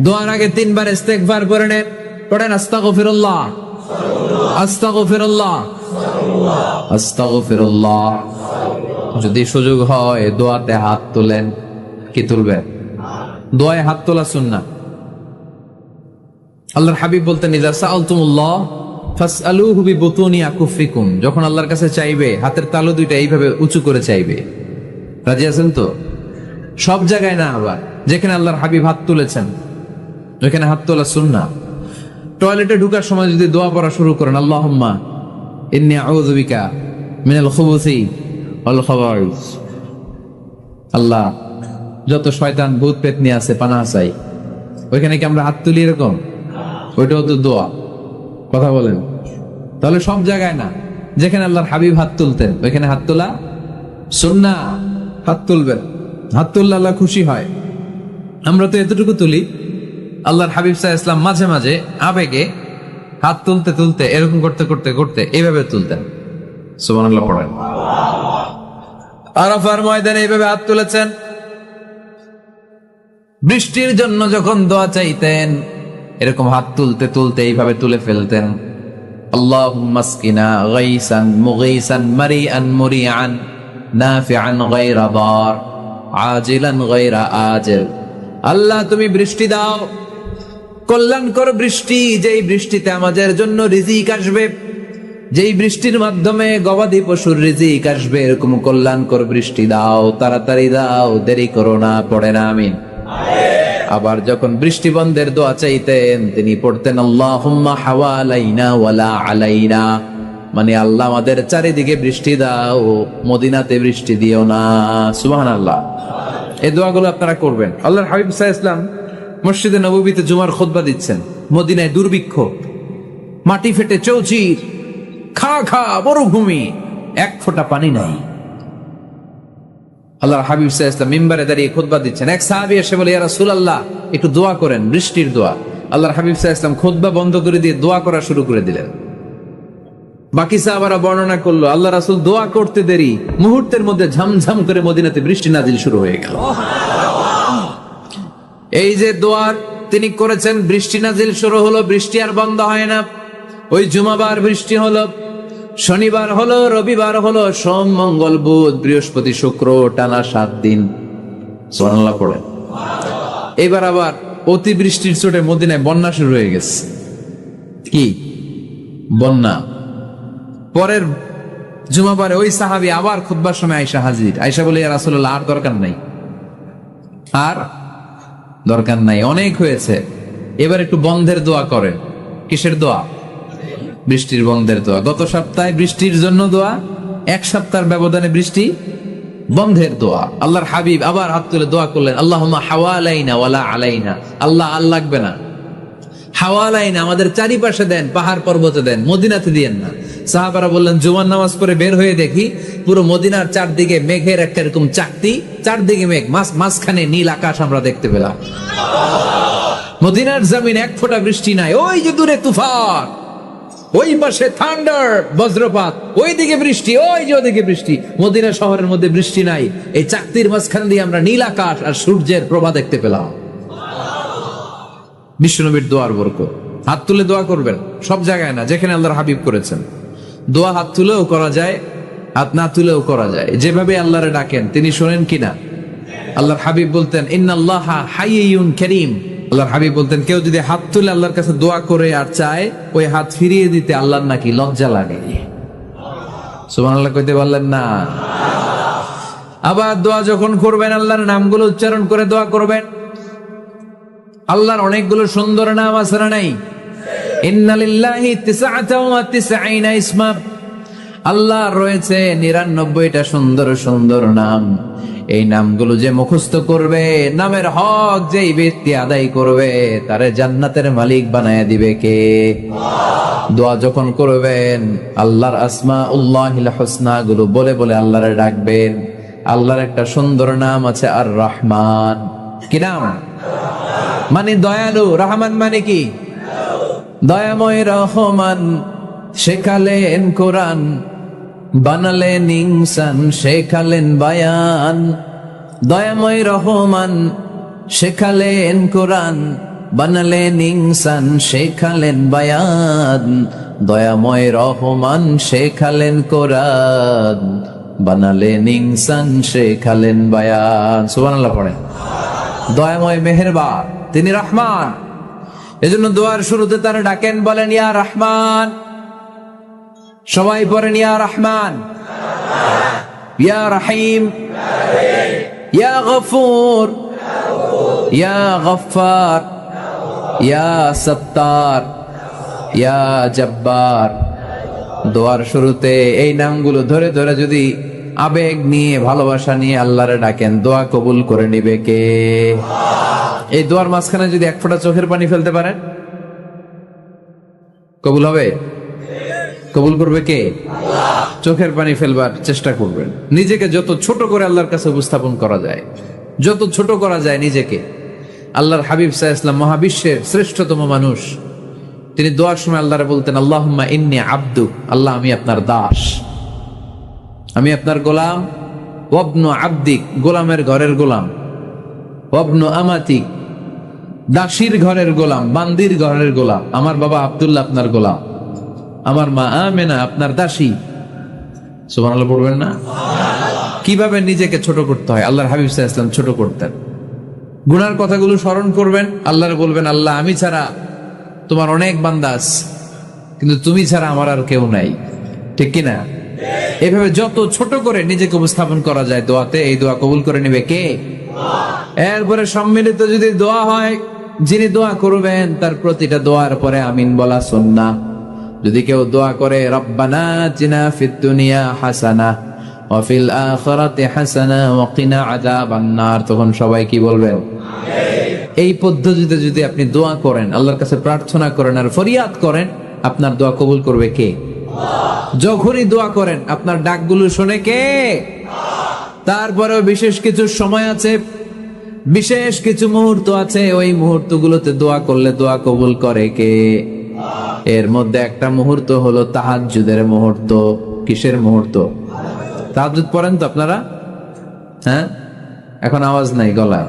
A: দোয়ার আগে 3 বার ইস্তেগফার করে নেন, পড়েন আস্তাগফিরুল্লাহ, আস্তাগফিরুল্লাহ, আস্তাগফিরুল্লাহ। যদি সুযোগ হয় দোয়াতে হাত তোলেন। কি তুলবেন? দোয়ায় হাত তোলা সুন্নাহ। আল্লাহর হাবিব বলতেন, ইযা সাআলতুমুল্লাহ ফাসআলুহু বিবুতুনি আকুফিকুম। যখন আল্লাহর কাছে চাইবে, হাতের তালু দুইটা এইভাবে উঁচু করে চাইবে। রাজি আছেন তো? সব জায়গায় না, আবার যেখানে আল্লাহর হাবিব হাত তুলেছেন ওইখানে হাত তোলা সুন্নাহ। টয়লেটে ঢোকার সময় যদি দোয়া পড়া শুরু করেন, আল্লাহুম্মা ইন্নী আউযু বিকা মিনাল খুবুসি ওয়াল খাবাইস, আল্লাহ যত শয়তান ভূত পেতনি আছে পানাহ চাই। ওইখানে কি আমরা হাত তুলি এরকম? ওইটাও তো দোয়া। কথা বলেন। তাহলে সব জায়গায় না, যেখানে আল্লাহর হাবিব হাত তুলতেন ওইখানে হাত তোলা সুন্নাহ। হাত তুলবেন, হাত তুললে আল্লাহ খুশি হয়। আমরা তো এতটুকু তুলি, আল্লাহর হাবিব সাল্লাল্লাহু আলাইহি ওয়াসাল্লাম মাঝে মাঝে আবেগে হাত তুলতে তুলতে এরকম করতে করতে করতে এইভাবে তুলতেন। সুবহানাল্লাহ পড়েন। আরাফার ময়দানে এইভাবে হাত তুলেছেন। বৃষ্টির জন্য যখন দোয়া চাইতেন এরকম হাত তুলতে তুলতে এইভাবে তুলে ফেলতেন। আল্লাহুম্মা আসকিনা গাইসান মুগীসান মারিআন মুরিআন নাফিআন গায়রা দার আজিলান গায়রা আজিল। আল্লাহ তুমি বৃষ্টি দাও, কল্যাণকর বৃষ্টি, যেই বৃষ্টিতে আমাদের জন্য রিজিক আসবে, যেই বৃষ্টির মাধ্যমে গবাদি পশুর রিজিক আসবে, এরকম কল্যাণকর বৃষ্টি দাও, তাড়াতাড়ি দাও, দেরি করো না। পড়ে না আমিন। আবার যখন বৃষ্টি বন্ধের দোয়া চাইতেন তিনি পড়তেন আল্লাহুম্মা হাওয়ালাইনা ওয়ালা আলাইনা, মানে আল্লাহ আমাদের চারিদিকে বৃষ্টি দাও, মদিনাতে বৃষ্টি দিও না। সুবহানাল্লাহ। এই দোয়াগুলো আপনারা করবেন। আল্লাহর হাবিব সাল্লাল্লাহু আলাইহি ওয়াসাল্লাম মসজিদে নববীতে জুমার খুতবা দিচ্ছেন। মদিনায় দুর্ভিক্ষ, মাটি ফেটে চৌচির, খা খা মরুভূমি, এক ফোঁটা পানি নাই। আল্লাহর হাবিব সাল্লাল্লাহু আলাইহি ওয়াসাল্লাম মিম্বারে দাঁড়িয়ে খুতবা দিচ্ছেন। এক সাহাবী এসে বলে, ইয়া রাসূলুল্লাহ একটু দোয়া করেন, বৃষ্টির দোয়া। আল্লাহর হাবিব সাল্লাল্লাহু আলাইহি ওয়াসাল্লাম খুতবা বন্ধ করে দিয়ে দোয়া করা শুরু করে দিলেন। বাকি সাহাবারা বর্ণনা করলো, আল্লাহ রাসূল দোয়া করতে দেরি, মুহূর্তের মধ্যে ঝমঝম করে মদিনাতে বৃষ্টি নাজিল শুরু হয়ে গেল। এই যে দোয়ার তিনি করেছেন, বৃষ্টি নাজিল শুরু হলো, বৃষ্টি আর বন্ধ হয় না। ওই জুমাবার বৃষ্টি হলো, শনিবার হলো, রবিবার হলো, সোম মঙ্গল বুধ বৃহস্পতি শুক্র, টানা 7 দিন। সুবহানাল্লাহ পড়ে। এবার আবার অতিবৃষ্টির চোটে মদিনায় বন্যা শুরু হয়ে গেছে। কি বন্যা? পরের জুমাবারে ওই সাহাবী আবার খুতবার সময় আয়েশা হাজির। আয়েশা বলে, ইয়া রাসূলুল্লাহ আর দরকার নাই, আর দরকার নাই, অনেক হয়েছে, এবার একটু বন্ধের দোয়া করেন। কিসের দোয়া? বৃষ্টির বন্ধের দোয়া। গত সপ্তাহে বৃষ্টির জন্য দোয়া, 1 সপ্তাহের ব্যবধানে বৃষ্টি বন্ধের দোয়া। আল্লাহর হাবিব আবার হাত তুলে দোয়া করলেন, আল্লাহুম্মা হাওয়ালাইনা ওয়ালা আলাইনা। আল্লাহ আর লাগবে না, হাওয়ালাইনা আমাদের চারিপাশে দেন, পাহাড় পর্বতে দেন, মদিনাতে দিয়েন না। সাহাবারা বললেন, জুমার নামাজ পড়ে বের হয়ে দেখি পুরো মদিনার চারদিকে মেঘের একটা এরকম চাকতি, চারদিকে মেঘ, মাঝখানে নীল আকাশ আমরা দেখতে পেলাম। মদিনার জমিন এক ফোঁটা বৃষ্টি নাই। ওই যে দূরে তুফান, ওই পাশে থান্ডার বজ্রপাত, ওই দিকে বৃষ্টি, ওই যে ওদিকে বৃষ্টি। মদিনা শহরের মধ্যে বৃষ্টি নাই, এই চাকতির মাঝখান দিয়ে আমরা নীল আকাশ আর সূর্যের প্রভা দেখতে পেলাম। বিশ্বনবীর দোয়ার বরকত। হাত তুলে দোয়া করবেন, সব জায়গায় না, যেখানে আল্লাহর হাবিব করেছেন। দোয়া হাত তুলেও করা যায়, হাত না তুলেও করা যায়। যেভাবে আল্লাহরে ডাকেন তিনি শোনেন কিনা? আল্লাহর হাবিব বলতেন ইন্নাল্লাহা হাইয়ুন কারীম। আল্লাহর হাবিব বলতেন কেউ যদি হাত তুলে আল্লাহর কাছে দোয়া করে আর চায় ওই হাত ফিরিয়ে দিতে আল্লাহর নাকি লজ্জা লাগে। সুবহানাল্লাহ কইতে বললেন না? আবার দোয়া যখন করবেন আল্লাহর নামগুলো উচ্চারণ করে দোয়া করবেন। আল্লাহর অনেকগুলো সুন্দর নাম আছে না নাই? ইন্নালিল্লাহি 99 ইসমা, আল্লাহর রয়েছে 99টা সুন্দর সুন্দর নাম। এই নামগুলো যে মুখস্থ করবে, নামের হক যেই ব্যক্তি আদায় করবে, তারে জান্নাতের মালিক বানায় দিবে কে? দোয়া যখন করবেন আল্লাহর আসমাউল্লাহিল হুসনা গুলো বলে বলে আল্লাহরে ডাকবেন। আল্লাহর একটা সুন্দর নাম আছে আর রহমান। কি নাম? মানে দয়ালু। রহমান মানে কি? দয়াময়। রহমান শেখালেন কোরআন, বানালেন ইনসান, শেখালেন বায়ান। দয়াময় রহমান শেখালেন কোরআন, বানালেন ইনসান, শেখালেন বায়ান। দয়াময় রহমান শেখালেন কোরআন, বানালেন ইনসান, শেখালেন বায়ান। সুবহানাল্লাহ পড়েন। দয়াময় মেহেরবান, তিনি রহমান। এজন্য দোয়ার শুরুতে তারা ডাকেন, বলেন ইয়া রহমান। সবাই পড়েন ইয়া রহমান, ইয়া রহিম, ইয়া গফুর, ইয়া গফফার, ইয়া সত্তার, ইয়া জব্বার। দোয়ার শুরুতে এই নামগুলো ধরে ধরে যদি আবেগ নিয়ে ভালোবাসা নিয়ে আল্লাহরে ডাকেন, দোয়া কবুল করে নিবে কে? এই দোয়ার মাঝখানে যদি এক ফোঁটা চোখের পানি ফেলতে পারেন, কবুল হবে? কবুল করবে কে? চোখের পানি ফেলবার চেষ্টা করবেন। নিজেকে যত ছোট করে আল্লাহর কাছে উপস্থাপন করা যায়, যত ছোট করা যায় নিজেকে। আল্লাহর হাবিব সাল্লাল্লাহু আলাইহি ওয়াসাল্লাম মহাবিশ্বের শ্রেষ্ঠতম মানুষ, তিনি দোয়ার সময় আল্লাহরে বলতেন আল্লাহুম্মা ইন্নী আবদু, আল্লাহ আমি আপনার দাস, আমি আপনার গোলাম। ওয়াবনু আবদিক, গোলামের ঘরের গোলাম। ওয়াবনু আমাতিক, দাসীর ঘরের গোলাম, বান্দির ঘরের গোলাম। আমার বাবা আব্দুল্লাহ আপনার গোলাম, আমার মা আমেনা আপনার দাসী। সুবহানাল্লাহ পড়বেন না? কিভাবে নিজেকে ছোট করতে হয় আল্লাহর হাবিব সাল্লাল্লাহু আলাইহি ওয়াসাল্লাম ছোট করতেন। গুনার কথাগুলো স্মরণ করবেন, আল্লাহরে বলবেন আল্লাহ আমি ছাড়া তোমার অনেক বান্দা আছে, কিন্তু তুমি ছাড়া আমার আর কেউ নাই। ঠিক কিনা? এভাবে যত ছোট করে নিজেকে উপস্থাপন করা যায় দোয়াতে, এই দোয়া কবুল করে নেবে কে? এরপরে সম্মিলিত যদি দোয়া হয়, যিনি দোয়া করবেন তার প্রতিটা দোয়ার পরে আমিন বলা সুন্নাহ। যদি কেউ দোয়া করে রব্বানা আতিনা ফিদ দুনিয়া হাসানাহ ওয়া ফিল আখিরাতি হাসানাহ ওয়া কিনা আযাবান নার, তখন সবাই কি বলবেন? আমিন। এই পদ্ধতিতে যদি আপনি দোয়া করেন, আল্লাহর কাছে প্রার্থনা করেন আর ফরিয়াদ করেন, আপনার দোয়া কবুল করবে কে? যখনই দোয়া করেন আপনার ডাকগুলো শোনে কে? তারপরেও বিশেষ কিছু সময় আছে, বিশেষ কিছু মুহূর্ত আছে, ওই মুহূর্তগুলোতে দোয়া করলে দোয়া কবুল করে কে? এর মধ্যে একটা মুহূর্ত হলো তাহাজ্জুদের মুহূর্ত। কিসের মুহূর্ত? তাহাজ্জুদ পড়েন তো আপনারা? হ্যাঁ, এখন আওয়াজ নাই গলায়।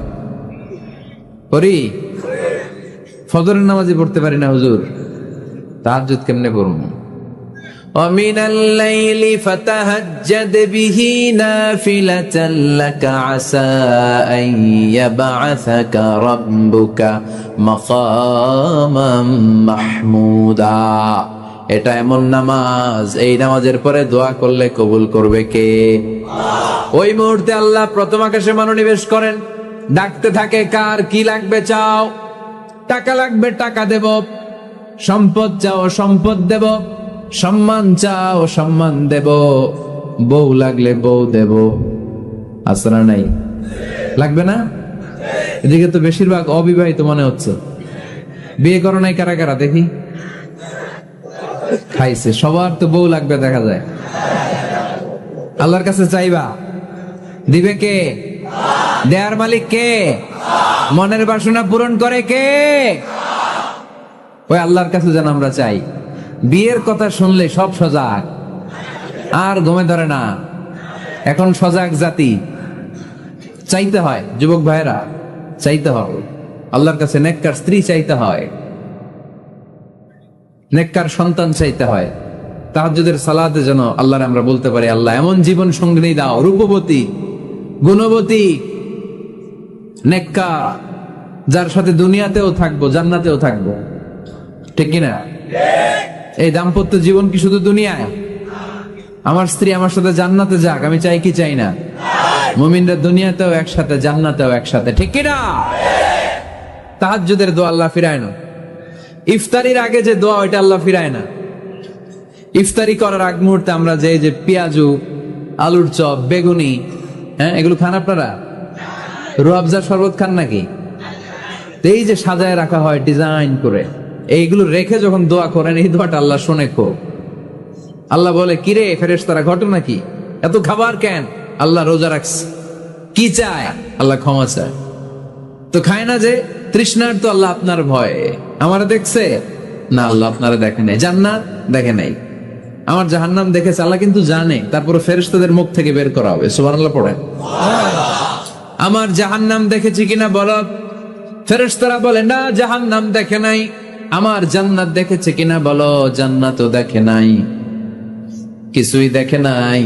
A: পড়ি? ফজরের নামাজই পড়তে পারি না হুজুর, তাহাজ্জুদ কেমনে পড়ব? ومن الليل فتهجد به نافلة لك عسى أن يبعثك ربك مقاما محمودا। এটা এমন নামাজ, এই নামাজের পরে দোয়া করলে কবুল করবে কে? ওই মুহূর্তে আল্লাহ প্রথম আকাশে মনোনিবেশ করেন, ডাকতে থাকে কার কি লাগবে চাও। টাকা লাগবে টাকা দেব, সম্পদ চাও সম্পদ দেব, সম্মান চাও সম্মান দেব, বউ লাগলে বউ দেব। আসরা নাই? লাগবে না? এদিকে তো বেশিরভাগ অবিবাহিত মনে হচ্ছে। বিয়ে করো নাই কারা কারা দেখি? খাইছে। সবার তো বউ লাগবে দেখা যায়। আল্লাহর কাছে চাইবা, দিবে কে? দেয়ার মালিক কে? মনের বাসনা পূরণ করে কে? ওই আল্লাহর কাছে যেন আমরা চাই। বিয়ের কথা শুনলে সব সজাগ, আর ঘুমে ধরে না। এখন সজাগ জাতি, চাইতে হয়। যুবক ভাইরা চাইতে হয় আল্লাহর কাছে, নেককার স্ত্রী চাইতে হয়, নেককার সন্তান চাইতে হয়, তাহাজ্জুদের সালাতে যেন আল্লাহরে আমরা বলতে পারি, আল্লাহ এমন জীবন সঙ্গিনী দাও, রূপবতী, গুণবতী, নেককার, যার সাথে দুনিয়াতেও থাকবো, জান্নাতেও থাকবো। ঠিক কিনা? এই দাম্পত্য জীবন কি শুধু দুনিয়ায়? আমার স্ত্রী আমার সাথে জান্নাতে যাক, আমি চাই কি চাই না? মুমিনরা দুনিয়াতেও একসাথে, জান্নাতেও একসাথে। ঠিক কিনা? তাহাজ্জুদের দোয়া আল্লাহ ফিরায় না। ইফতারির আগে যে দোয়া, ওইটা আল্লাহ ফিরায় না। ইফতারি করার আগ মুহূর্তে আমরা যে পেঁয়াজু, আলুর চপ, বেগুনি, হ্যাঁ, এগুলো খান আপনারা? রুয়াবজার শরবত খান নাকি? এই যে সাজায় রাখা হয় ডিজাইন করে, এইগুলো রেখে যখন দোয়া করেন, এই দোয়াটা আল্লাহ শোনে খুব। আল্লাহ বলে, কিরে ফেরেশতারা, ঘটনা কি? এত খাবার কেন? আল্লাহ রোজা রাখছে। কি চায়? আল্লাহ ক্ষমা চায়। তো খায় না যে তৃষ্ণার, তো আল্লাহ আপনার ভয়ে। আমার দেখছে না, আল্লাহ আপনারা দেখে নাই। জান্নাত দেখে নাই, আমার জাহান্নাম দেখেছে আল্লাহ কিন্তু জানে। তারপরে ফেরেশতাদের মুখ থেকে বের করা হবে। সুবহানাল্লাহ পড়েন। আমার জাহান্নাম দেখেছি কিনা বলো। ফেরেশতারা বলে না, জাহান্নাম দেখে নাই। আমার জান্নাত দেখেছে কিনা বলো, জান্নাতও দেখে নাই। কিছুই দেখে নাই,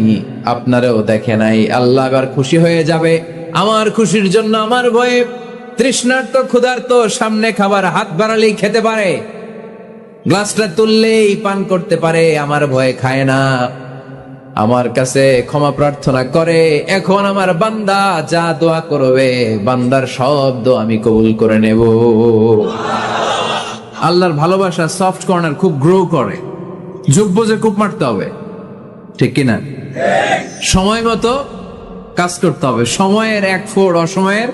A: আপনারও দেখে নাই। আল্লাহ এবার খুশি হয়ে যাবে। আমার খুশির জন্য আমার ভয়ে তৃষ্ণার্ত ক্ষুধার্ত সামনে খাবার হাত বাড়ালেই খেতে পারে, গ্লাসটা তুললেই পান করতে পারে, আমার ভয়ে খায় না, আমার কাছে ক্ষমা প্রার্থনা করে। এখন আমার বান্দা যা দোয়া করবে, বান্দার সব দোয়া আমি কবুল করে নেব। আল্লাহর ভালোবাসা সফট কর্নার খুব গ্রো করে, যোগ বুঝে কূপ মারতে হবে। ঠিক কিনা? সময় মতো কাজ করতে হবে। সময়ের 1 ফোঁট, অসময়ের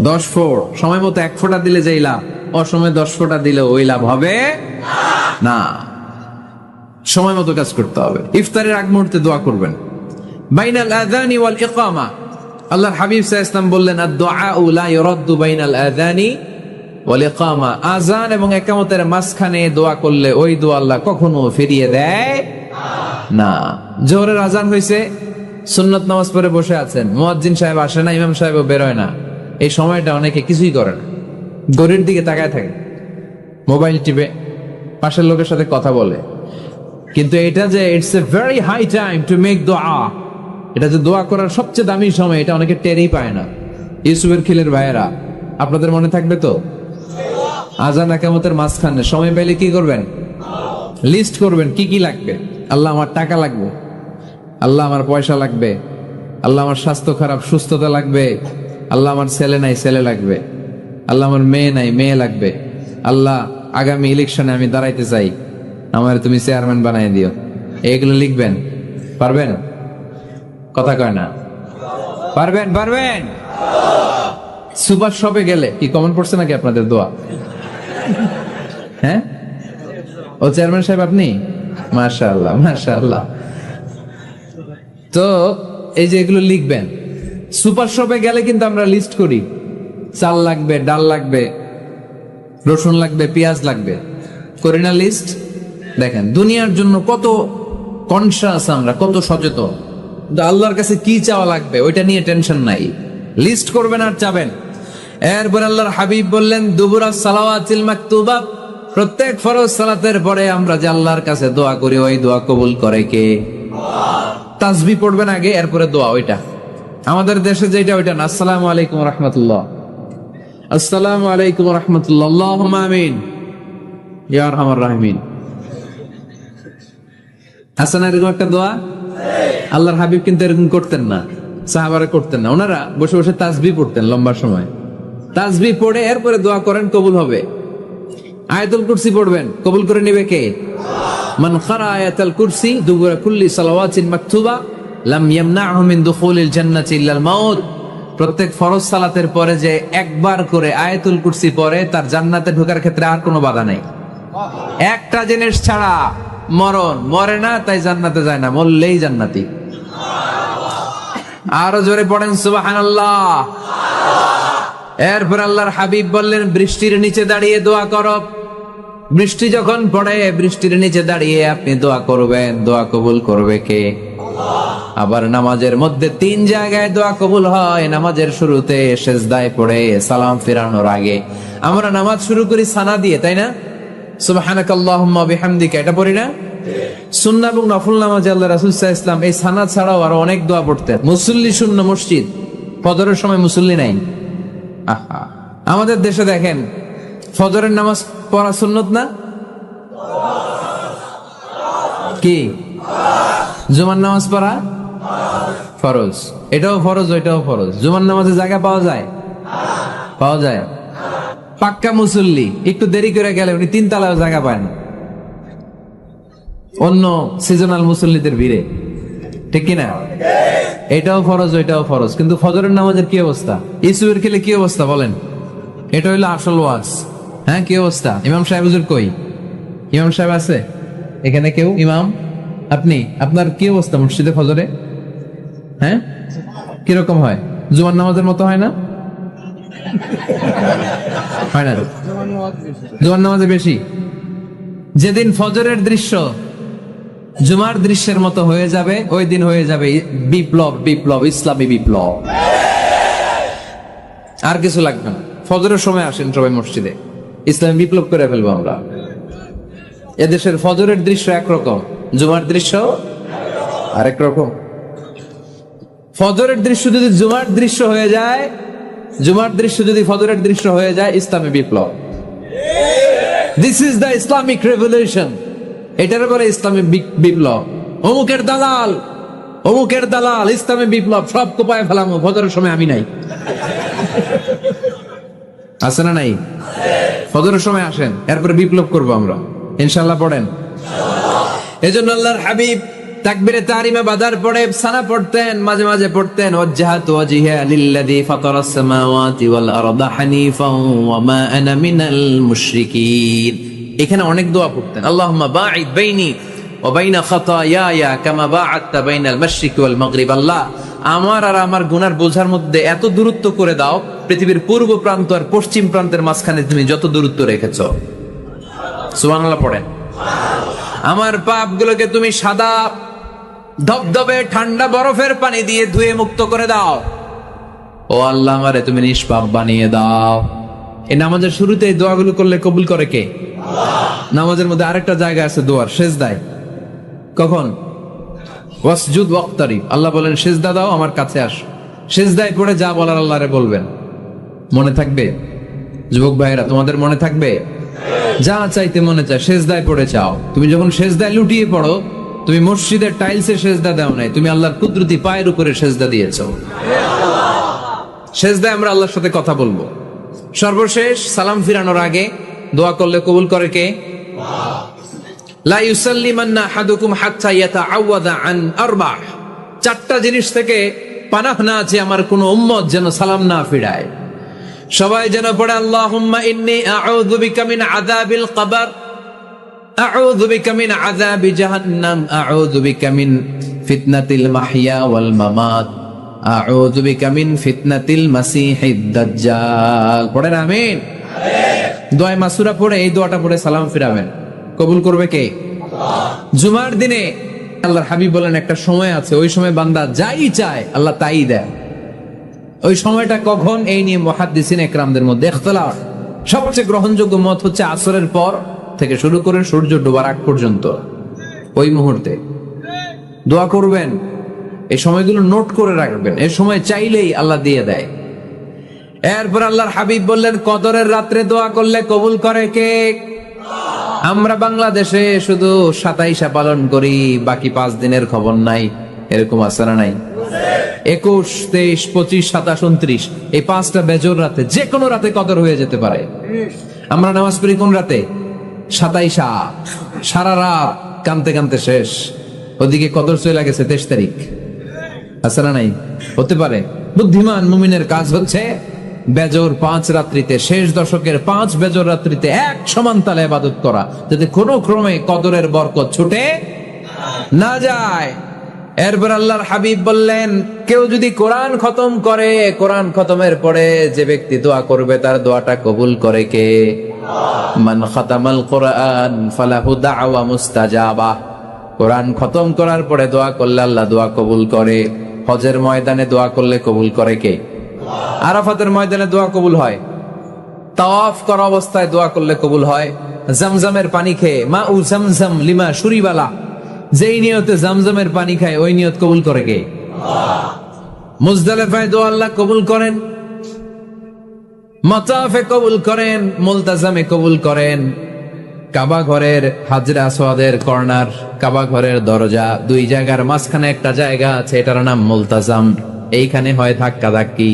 A: 10 ফোঁট। সময় মতো 1 ফোঁটা দিলে যেই লাভ, অসময়ে 10 ফোঁটা দিলে ওই লাভ হবে না। সময় মতো কাজ করতে হবে। ইফতারের আগ মুহূর্তে দোয়া করবেন। বাইনাল আযানি ওয়াল ইকামা, আল্লাহর হাবিব সাল্লাল্লাহু আলাইহি ওয়াসাল্লাম বললেন, আদ-দুআউ লা ইউরাদ্দু বাইনাল আযানি ওয়াল ইকামা। আযান এবং ইকামতের মাঝখানে দোয়া করলে ওই দোয়া আল্লাহ কখনো ফিরিয়ে দেয় না। জোহরের আযান হইছে, সুন্নাত নামাজ পড়ে বসে আছেন, মুয়াজ্জিন সাহেব আসে না, ইমাম সাহেবও বের হয় না। এই সময়টা অনেকে কিছুই করে না, ঘড়ির দিকে তাকায় থাকে, মোবাইল টিপে, পাশের লোকের সাথে কথা বলে। কিন্তু এটা যে it's a very high time to make দোয়া, এটা যে দোয়া করার সবচেয়ে দামি সময়, এটা অনেকে টেরই পায় না। ইউসুফের খিলের ভাইয়েরা, আপনাদের মনে থাকবে তো, আযান ইকামতের মাঝখানে সময় পেলে কি করবেন? লিস্ট করবেন কি কি লাগবে। আল্লাহ আমার টাকা লাগবে, আল্লাহ আমার পয়সা লাগবে, আল্লাহ আমার স্বাস্থ্য খারাপ, সুস্থতা লাগবে, আল্লাহ আমার ছেলে নাই, ছেলে লাগবে, আল্লাহ আমার মেয়ে নাই, মেয়ে লাগবে, আল্লাহ আগামী ইলেকশনে আমি দাঁড়াইতে চাই, আমার তুমি চেয়ারম্যান বানাই দিও। এগুলো লিখবেন। পারবেন? কথা কয় না। পারবেন? পারবেন? সুপার শপে গেলে কি কমন পড়ছে নাকি আপনাদের দোয়া? হ্যাঁ, ও চেয়ারম্যান সাহেব আপনি? মাশাআল্লাহ, মাশাআল্লাহ। তো এই যে এগুলো লিখবেন। সুপার শপে গেলে কিন্তু আমরা লিস্ট করি, চাল লাগবে, ডাল লাগবে, রসুন লাগবে, পেঁয়াজ লাগবে, করি না লিস্ট? দেখেন দুনিয়ার জন্য কত কনসাস আমরা, কত সচেতন। আল্লাহর কাছে কি চাওয়া লাগবে ওইটা নিয়ে টেনশন নাই, লিস্ট করবেন আর চাবেন। এরপর আল্লাহর হাবিব বললেন, দুবুরা সালাওয়াতিল মাকতুবা, প্রত্যেক ফরজ সালাতের পরে আমরা যে আল্লাহর কাছে দোয়া করি, ওই দোয়া কবুল করে কে? তাসবিহ পড়বেন আগে, এরপরে দোয়া। ওইটা আমাদের দেশে যেটা, ওইটা না। আসসালামু আলাইকুম রাহমাতুল্লাহ, আসসালামু আলাইকুম রাহমাতুল্লাহ, আল্লাহুম্মা আমিন ইয়া আরহামার রাহিমিন। হাসান এরকম একটা দোয়া আল্লাহর হাবিব কিন্তু এরকম করতেন না, সাহাবারা করতেন না। ওনারা বসে বসে তাসবিহ পড়তেন লম্বা সময়। তাসবিহ পড়ে এরপরে দোয়া করেন, কবুল হবে। আয়াতুল কুরসি পড়বেন, কবুল করে নেবে কে? মান ক্বারা আয়াতুল কুরসি দুবুরা কুল্লি সালাওয়াতিন মাকতুবা লাম ইয়ামনাহু মিন দুখুলিল জান্নাতি ইল্লাল মাউত। প্রত্যেক ফরজ সালাতের পরে যে একবার করে আয়াতুল কুরসি পড়ে, তার জান্নাতে ঢোকার ক্ষেত্রে আর কোনো বাধা নেই। একটা জিনিস ছাড়া, মরণ। মরে না তাই জান্নাতে যায় না, মরলেই জান্নাতি। আরো জোরে পড়েন সুবহানাল্লাহ। এরপর আল্লাহর হাবিব বললেন, বৃষ্টির নিচে দাঁড়িয়ে দোয়া করো। বৃষ্টি যখন পড়ে, বৃষ্টির নিচে দাঁড়িয়ে আপনি দোয়া করবেন, দোয়া কবুল করবে কে? আবার নামাজের মধ্যে 3 জায়গায় দোয়া কবুল হয়। নামাজের শুরুতে, সেজদায় পড়ে, সালাম ফিরানোর আগে। আমরা নামাজ শুরু করি সানা দিয়ে, তাই না? সুবহানাকাল্লাহুম্মা বিহামদিকা, এটা পড়ি না? সুন্নাহ এবং নফল নামাজে আল্লাহ রাসূল সাল্লাল্লাহু আলাইহি ওয়াসাল্লাম এই সানাদ ছাড়াও আরো অনেক দোয়া পড়তেন। মুসল্লি শূন্য মসজিদ, ফজরের সময় মুসল্লি নাই। আহা, আমাদের দেশে দেখেন ফজরের নামাজ পড়া সুন্নত না কি? জুমার নামাজ পড়া ফরজ, এটাও ফরজ ওইটাও ফরজ। জুমার নামাজে জায়গা পাওয়া যায়? পাওয়া যায়। পাক্কা মুসল্লি একটু দেরি করে গেলে উনি 3 তলায় জায়গা পায় না, অন্য সিজনাল মুসল্লিদের ভিড়ে, ঠিক কিনা? এটাও ফরজ ওইটাও ফরজ। কিন্তু ফজরের নামাজের কি অবস্থা? ইসুবের খেলে কি অবস্থা বলেন? এটা হইলো আসল ওয়াজ। হ্যাঁ, কি অবস্থা? ইমাম সাহেব হুজুর কই? ইমাম সাহেব আছে এখানে? কেউ ইমাম? আপনি, আপনার কি অবস্থা মসজিদে ফজরে? হ্যাঁ, কিরকম হয়? জুমার নামাজের মতো হয় না? হয় না? জুমার নামাজে বেশি। যেদিন ফজরের দৃশ্য জুমার দৃশ্যের মতো হয়ে যাবে, ওই দিন হয়ে যাবে বিপ্লব, বিপ্লব, ইসলামী বিপ্লব। আর কিছু লাগবে না। ফজরের সময় আসেন সবাই মসজিদে, ইসলামী বিপ্লব করে ফেলবো আমরা। এদেশের ফজরের দৃশ্য একরকম, জুমার দৃশ্য আরেক রকম। ফজরের দৃশ্য যদি জুমার দৃশ্য হয়ে যায়, জুমার দৃশ্য যদি ফজরের দৃশ্য হয়ে যায়, ইসলামী বিপ্লব। This is the Islamic revolution. এটার পরে ইসলামী বিপ্লব। অমুকের দালাল, অমুকের দালাল, ইসলামী বিপ্লব সব কোপায় ফেলামো, ফজরের সময় আমি নাই। আছে না নাই? ফজরের সময় আসেন, এরপরে বিপ্লব করবো আমরা ইনশাআল্লাহ। পড়েন। এজন্য আল্লাহর হাবিব তাকবীরে তাহরিমে বাদার পড়ে সানা পড়তেন, মাঝে মাঝে পড়তেন ওয়াজহাতু ওয়াজহিয়া লিল্লাযী ফাতারাস সামাওয়াতি ওয়াল আরদা হানিফান ওয়া মা আনা মিনাল মুশরিকিন। এখানে অনেক দোয়া পড়তেন। আল্লাহুম্মা বাঈদ বাইনি ওয়া বাইনা খাতায়ায়া কামা বাআদতা বাইনাল মাশরিকি ওয়াল মাগরিব। আল্লাহ, আমার আর আমার গুনার বোঝার মধ্যে এত দূরত্ব করে দাও, পৃথিবীর পূর্ব প্রান্ত আর পশ্চিম প্রান্তের মাঝখানে তুমি যত দূরত্ব রেখেছো। সুবহানাল্লাহ পড়েন। আমার পাপগুলোকে তুমি সাদা ধবধবে ঠান্ডা বরফের পানি দিয়ে ধুয়ে মুক্ত করে দাও। ও আল্লাহ, আমারে তুমি নিষ্পাপ বানিয়ে দাও। এই নামাজের শুরুতে এই দোয়াগুলো করলে কবুল করে কে? নামাজের মধ্যে আরেকটা জায়গা আছে দোয়ার, সেজদায়। কখন? ওয়াসজুদ ওয়াক্তারিব। আল্লাহ বলেন সেজদা দাও, আমার কাছে আসো। সেজদায় পড়ে যা বলার আল্লাহরে বলবেন। মনে থাকবে? যুবক ভাইয়েরা, তোমাদের মনে থাকবে? যা চাইতে মনে চায় সেজদায় পড়ে চাও। তুমি যখন সেজদায় লুটিয়ে পড়ো, তুমি মসজিদের টাইলসে সেজদা দাও নাই, তুমি আল্লাহর কুদরতি পায়ের উপরে সেজদা দিয়েছো। সেজদায় আমরা আল্লাহর সাথে কথা বলবো। সর্বশেষ সালাম ফিরানোর আগে দোয়া করলে কবুল করে কে? লা ইউসাল্লিমান্না আহাদুকুম হাত্তা ইয়াতাআওয়াযা আন আরবা'। 4টা জিনিস থেকে পানাহ না আছে আমার কোন উম্মত যেন সালাম না ফিরায়। সবাই যেন পড়ে আল্লাহুম্মা ইন্নী আউযু বিকা মিন আযাবিল কবর, আউযু বিকা মিন আযাবি জাহান্নাম, আউযু বিকা মিন ফিতনাতিল মাহইয়া ওয়াল মামাত, আউযু বিকা মিন ফিতনাতিল মাসিহিদ দাজ্জাল। পড়েন আমিন। দোয়া মাসুরা পড়ে এই দোয়াটা পড়ে সালাম ফিরাবেন। কবুল করবে কে? জুমার দিনে আল্লাহর হাবিব বলেন একটা সময় আছে, ওই সময় বান্দা যাই চায় আল্লাহ তাই দেয়। ওই সময়টা কখন? এই নিয়ে মুহাদ্দিসিন ইকরামদের মধ্যে ইখতিলাফ। সবচেয়ে গ্রহণযোগ্য মত হচ্ছে আসরের পর থেকে শুরু করে সূর্য ডোবার আগ পর্যন্ত। ওই মুহূর্তে দোয়া করবেন, এই সময়গুলো নোট করে রাখবেন। এই সময় চাইলেই আল্লাহ দিয়ে দেয়। এরপর আল্লাহর হাবিব বললেন কদরের রাত্রে দোয়া করলে কবুল করে কে? আমরা বাংলাদেশে শুধু 27 পালন করি, বাকি 5 দিনের খবর নাই। এরকম আছে না নাই? 21, 23, 25, 27, 29 এই 5টা বেজোর রাতে, যে কোনো রাতে কদর হয়ে যেতে পারে। আমরা নামাজ পড়ি কোন রাতে? 27। সারা রাত কানতে কানতে শেষ, ওদিকে কদর চলে গেছে 23 তারিখ। আছে না নাই? হতে পারে। বুদ্ধিমান মুমিনের কাজ হচ্ছে বেজোর 5 রাত্রিতে, শেষ দশকের 5 বেজোর রাত্রিতে এক সমান তালে ইবাদত করা, যাতে কোনো ক্রমে কদরের বরকত ছুটে না যায়। এরপর আল্লাহর হাবিব বললেন কেউ যদি কোরআন খতম করে, কোরআন খতমের পরে যে ব্যক্তি দোয়া করবে তার দোয়াটা কবুল করে কে? মান খাতামাল কোরআন ফালাহু দাওয়া মুস্তাজাবা। কোরআন খতম করার পরে দোয়া করলে আল্লাহ দোয়া কবুল করে। হজের ময়দানে দোয়া করলে কবুল করে কে? আরাফাতের ময়দানে দোয়া কবুল হয়। তাওয়াফ করা অবস্থায় দোয়া করলে কবুল হয়। জামজামের পানি খেয়ে, মা উ জামজাম লিমা শুরিবালা, যেই নিয়তে জামজামের পানি খায় ওই নিয়ত কবুল করে কে? মুজদালিফায় দোয়া আল্লাহ কবুল করেন, মাতাফে কবুল করেন, মুলতাজামে কবুল করেন। কাবা ঘরের হাজরে আসওয়াদের কর্নার, কাবা ঘরের দরজা, দুই জায়গার মাঝখানে একটা জায়গা আছে, এটার নাম মুলতাজাম। এইখানে হয় ধাক্কা ধাক্কি,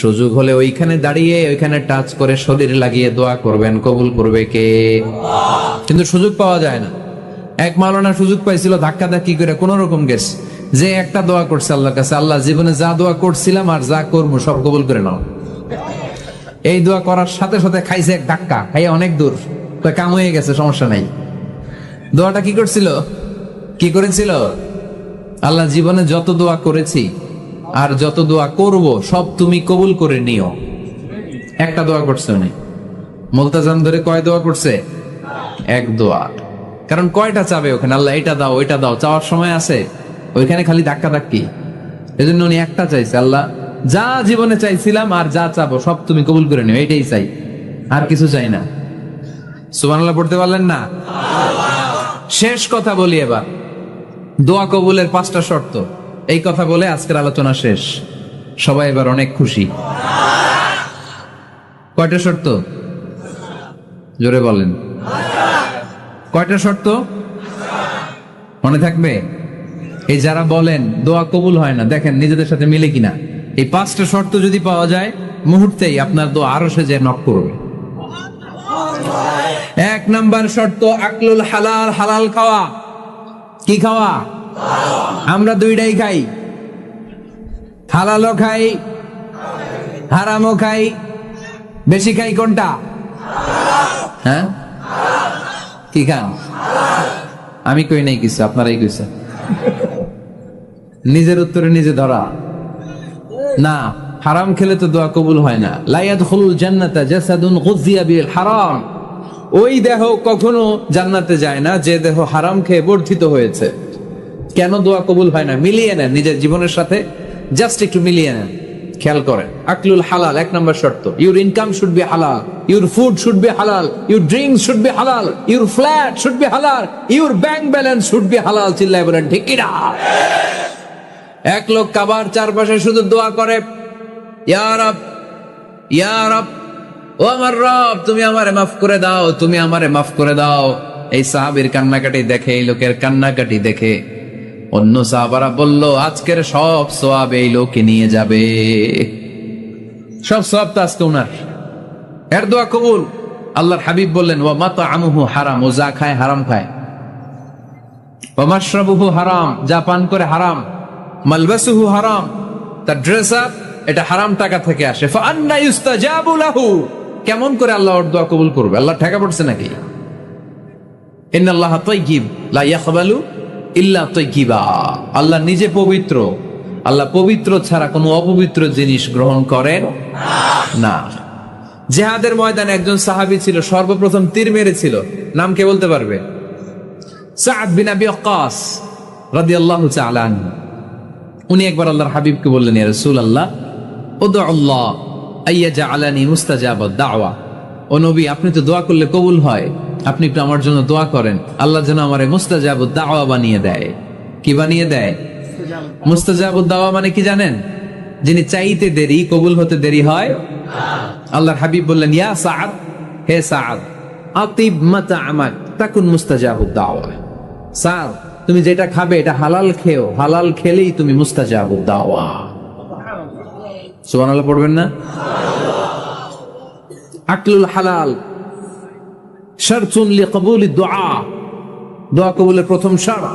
A: সুযোগ হলে ওইখানে দাঁড়িয়ে ওইখানে টাচ করে শরীর লাগিয়ে দোয়া করবেন, কবুল করবে কে? কিন্তু সুযোগ পাওয়া যায় না। এক মাওলানা সুযোগ পাইছিল, ধাক্কা ধাক্কি করে কোন রকম গেছে, যে একটা দোয়া করছে আল্লাহর কাছে, আল্লাহ জীবনে যা দোয়া করছিলাম আর যা করবো সব কবুল করে নাও। এই দোয়া করার সাথে সাথে খাইছে এক ধাক্কা, খাইয়া অনেক দূর, তো কাম হয়ে গেছে, সমস্যা নাই। দোয়াটা কি করছিল? কি করেছিল? আল্লাহ জীবনে যত দোয়া করেছি আর যত দোয়া করব সব তুমি কবুল করে নিও। একটা দোয়া করছে উনি, মুলতাজাম ধরে কয় দোয়া করছে? এক দোয়া। কারণ কয়টা চাবে ওখানে? আল্লাহ এটা দাও ওইটা দাও, চাওয়ার সময় আছে? ওইখানে খালি ধাক্কা ধাক্কি। এই জন্য উনি একটা চাইছে, আল্লাহ যা জীবনে চাইছিলাম আর যা চাবো সব তুমি কবুল করে নিও, এইটাই চাই, আর কিছু চাই না। সুবহানাল্লাহ পড়তে পারলেন না? শেষ কথা বলি এবার, দোয়া কবুলের 5টা শর্ত। এই কথা বলে আজকের আলোচনা শেষ। সবাই এবার অনেক খুশি। কয়টা শর্ত? জোরে বলেন। কয়টা শর্ত মনে থাকবে? এই যারা বলেন দোয়া কবুল হয় না, দেখেন নিজেদের সাথে মিলে কিনা। এই 5টা শর্ত যদি পাওয়া যায়, মুহূর্তেই আপনার দোয়া আরো সে যে নক করবে। 1 নাম্বার শর্ত আকলুল হালাল, হালাল খাওয়া। কি খাওয়া? আমরা দুইটাই খাই, হালালও খাই হারামও খাই। বেশি খাই কোনটা? হ্যাঁ, কি খান? আমি কই নাই কিছু, আপনারাই কইছেন। নিজের উত্তরে নিজে ধরা না। হারাম খেলে তো দোয়া কবুল হয় না। লা ইয়াদখুলুল জান্নাতা জাসাদুন গুযিয়া বিল হারাম। ওই দেহ কখনো জান্নাতে যায় না যে দেহ হারাম খেয়ে বর্ধিত হয়েছে। কেন দোয়া কবুল হয় না? মিলিয়ে নেন নিজের জীবনের সাথে, জাস্ট একটু মিলিয়ে নেন, খেয়াল করেন। আকলুল হালাল 1 নম্বর শর্ত। ইউর ইনকাম শুড বি হালাল, ইউর ফুড শুড বি হালাল, ইউর ড্রিঙ্কস শুড বি হালাল, ইউর ফ্ল্যাট শুড বি হালাল, your bank balance should be হালাল। চিল্লায় বলেন ঠিক কিনা? এক লোক কাবার চারপাশে শুধু দোয়া করে, ইয়া রব, ইয়া রব, ও আমার রব, তুমি আমারে মাফ করে দাও, তুমি আমারে মাফ করে দাও। এই সাহাবীর কান্নাকাটি দেখে, এই লোকের কান্নাকাটি দেখে অন্য সাহাবারা বলল, আজকের সব সওয়াব এই লোকে নিয়ে যাবে, সব সওয়াব তো আজকে উনার। এর দোয়া কবুল। আল্লাহর হাবিব বললেন, ওয়া মাতআমুহু হারাম, ও যা খায় হারাম খায়। ওয়া মাশরাবুহু হারাম, যা পান করে হারাম। মালবাসুহু হারাম, তার ড্রেস আপ এটা হারাম টাকা থেকে আসে। ফাআন্না ইউস্তাজাবু লাহু, কেমন করে আল্লাহ ওর দোয়া কবুল করবে? আল্লাহ ঠেকা পড়ছে নাকি? ইন্নাল্লাহা তাইয়্যিব লা ইয়াকবালু ইল্লা তাইয়্যিবা। আল্লাহ নিজে পবিত্র, আল্লাহ পবিত্র ছাড়া কোনো অপবিত্র জিনিস গ্রহণ করেন না। জিহাদের ময়দানে একজন সাহাবী ছিল, সর্বপ্রথম তীর মেরেছিল। নাম কে বলতে পারবে? সাদ বিন আবি ওয়াক্কাস রাদিয়াল্লাহু তাআলা আনহু। উনি একবার আল্লাহর হাবিবকে বললেন, ইয়া রাসূলুল্লাহ, উদউ আল্লাহ আইয়াজআলানি মুস্তাজাবাদ দাওয়া। ও নবী, আপনি তো দোয়া করলে কবুল হয়, আপনি একটু আমার জন্য দোয়া করেন, আল্লাহ যেন আমারে মুস্তাজাবুদ দাওয়া বানিয়ে দেয়। কি বানিয়ে দেয়? মুস্তাজাবুদ দাওয়া মানে কি জানেন? যিনি চাইতে দেরি, কবুল হতে দেরি হয়। আল্লাহর হাবিব বললেন, ইয়া সাআদ, হে সাআদ, আতিব মাতআমাক তাকুন মুস্তাজাবুদ দাওয়া। সাআদ, তুমি যেটা খাবে এটা হালাল খেও, হালাল খেলেই তুমি মুস্তাজাবুদ দাওয়া। সুবহানাল্লাহ পড়বেন না? আকলুল হালাল শারতুন লিকবুলিদ দুআ, দোয়া কবুলের প্রথম শর্ত।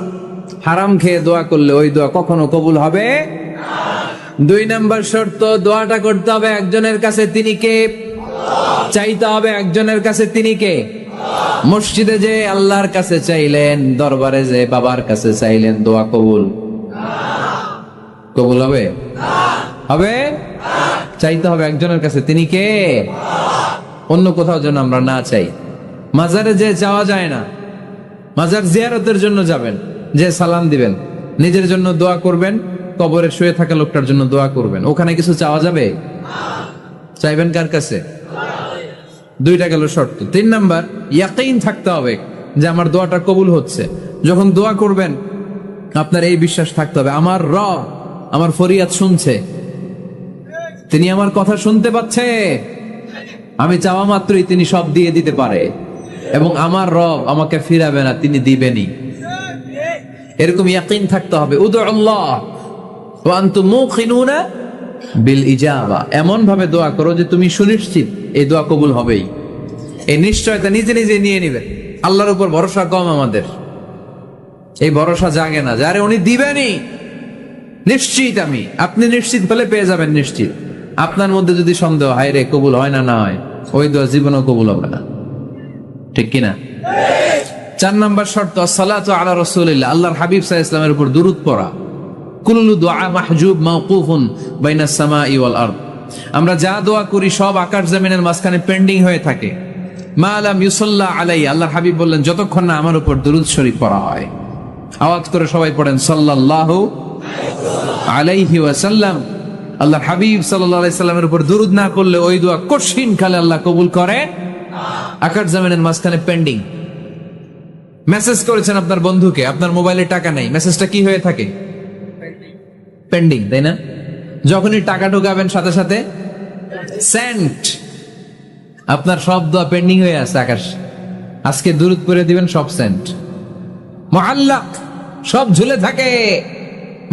A: হারাম খেয়ে দোয়া করলে ওই দোয়া কখনো কবুল হবে না। 2 নাম্বার শর্ত, দোয়াটা করতে হবে একজনের কাছে, তিনি কে? চাইতে হবে একজনের কাছে, তিনি কে? মসজিদে যে আল্লাহর কাছে চাইলেন, দরবারে যে বাবার কাছে চাইলেন, দোয়া কবুল কবুল হবে? হবে? চাইতে হবে একজনের কাছে, তিনি কে? অন্য কোথাও যেন আমরা না চাই। মাজারে যে যাওয়া যায় না, মাজার জিয়ারতের জন্য যাবেন, যে সালাম দিবেন, নিজের জন্য দোয়া করবেন, কবরে শুয়ে থাকা লোকটার জন্য দোয়া করবেন। ওখানে কিছু চাওয়া যাবে? চাইবেন কার কাছে? দুইটা গেল শর্ত। 3 নাম্বার, ইয়াকিন থাকতে হবে যে আমার দোয়াটা কবুল হচ্ছে। যখন দোয়া করবেন আপনার এই বিশ্বাস থাকতে হবে আমার রব আমার ফরিয়াদ শুনছে, তিনি আমার কথা শুনতে পাচ্ছে, আমি চাওয়া মাত্রই তিনি সব দিয়ে দিতে পারে, এবং আমার রব আমাকে ফিরাবে না, তিনি দিবেনই। এরকম ইয়াকিন থাকতে হবে। উদুল্লাহ ওয়া আনতুম মুকিনুনা বিল ইজাবা, এমন ভাবে দোয়া করো যে তুমি সুনিশ্চিত এই দোয়া কবুল হবেই। এই নিশ্চয়তা নিজে নিজে নিয়ে নিবেন। আল্লাহর উপর ভরসা কম আমাদের, এই ভরসা জাগে না যারে উনি দিবেনই, নিশ্চিত আমি। আপনি নিশ্চিত হলে পেয়ে যাবেন নিশ্চিত। আপনার মধ্যে যদি সন্দেহ হয় রে কবুল হয় না, না হয়, ওই দোয়া জীবনও কবুল হবে না, ঠিক কিনা? 4 নাম্বার শর্ত, আসসালাতু আলা রাসূলিল্লাহ, আল্লাহর হাবিব সাল্লাল্লাহু আলাইহি ওয়াসাল্লামের উপর দুরূদ পড়া। কুল্লু দুআ মাহজুব মাওকুফুন বাইনাস সামাই ওয়াল আরদ, আমরা যা দোয়া করি সব আকাশ জমিনের মাঝখানে পেন্ডিং হয়ে থাকে। মা লাম ইউসাল্লা আলাইহি, আল্লাহর হাবিব বললেন যতক্ষণ না আমার উপর দুরূদ শরীফ পড়া হয়। আওয়াজ করে সবাই পড়েন সাল্লাল্লাহু আলাইহি ওয়াসাল্লাম। আল্লাহর হাবিব সাল্লাল্লাহু আলাইহি সাল্লামের উপর দুরূদ না করলে ওই দোয়া কঠিন কালে আল্লাহ কবুল করে, আকাশ জমিনের মাঝখানে পেন্ডিং। মেসেজ করেছেন আপনার বন্ধুকে, আপনার মোবাইলে টাকা নেই, মেসেজটা কি হয়ে থাকে? পেন্ডিং, তাই না? যখনই টাকা ঢোকাবেন সাথে সাথে সেন্ট, আপনার সব দোয়া পেন্ডিং হয়ে আছে আকাশ। আজকে দুরূদ পড়ে দিবেন, সব সেন্ট। মুআল্লাক, সব ঝুলে থাকে।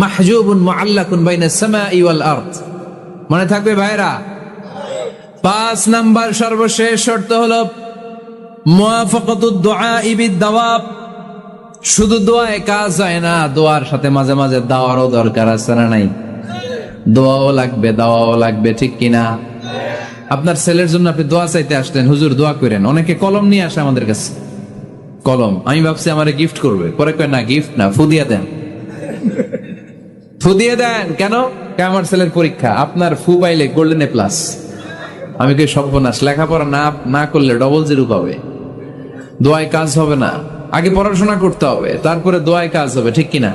A: মাহজুবুন মুআল্লাকুন বাইনাস সামাই ওয়াল আরদ, মনে থাকবে ভাইরা। 5 নাম্বার সর্বশেষ শর্ত হলো মুওয়াফাকাতুদ দুআ বিদ-দাওয়াব, শুধু দোয়ায় কাজ হয় না, দোয়ার সাথে মাঝে মাঝে দাওয়ারও দরকার আছে না নাই? দোয়াও লাগবে, দাওয়াও লাগবে, ঠিক কিনা? আপনার ছেলের জন্য আপনি দোয়া চাইতে আসলেন, হুজুর দোয়া করেন। অনেকে কলম নিয়ে আসে আমাদের কাছে, কলম। আমি ভাবছি আমারে গিফট করবে, পরে কয় না গিফট না, ফু দিয়ে দেন। ফু দিয়ে দেন কেন? আমার ছেলের পরীক্ষা, আপনার ফু পাইলে গোল্ডেন এ প্লাস। আমি কই সর্বনাশ, লেখাপড়া না করলে ডবল 0 পাবে, দোয়ায় কাজ হবে না। আগে পড়াশোনা করতে হবে, তারপরে দোয়ায় কাজ হবে, ঠিক কিনা?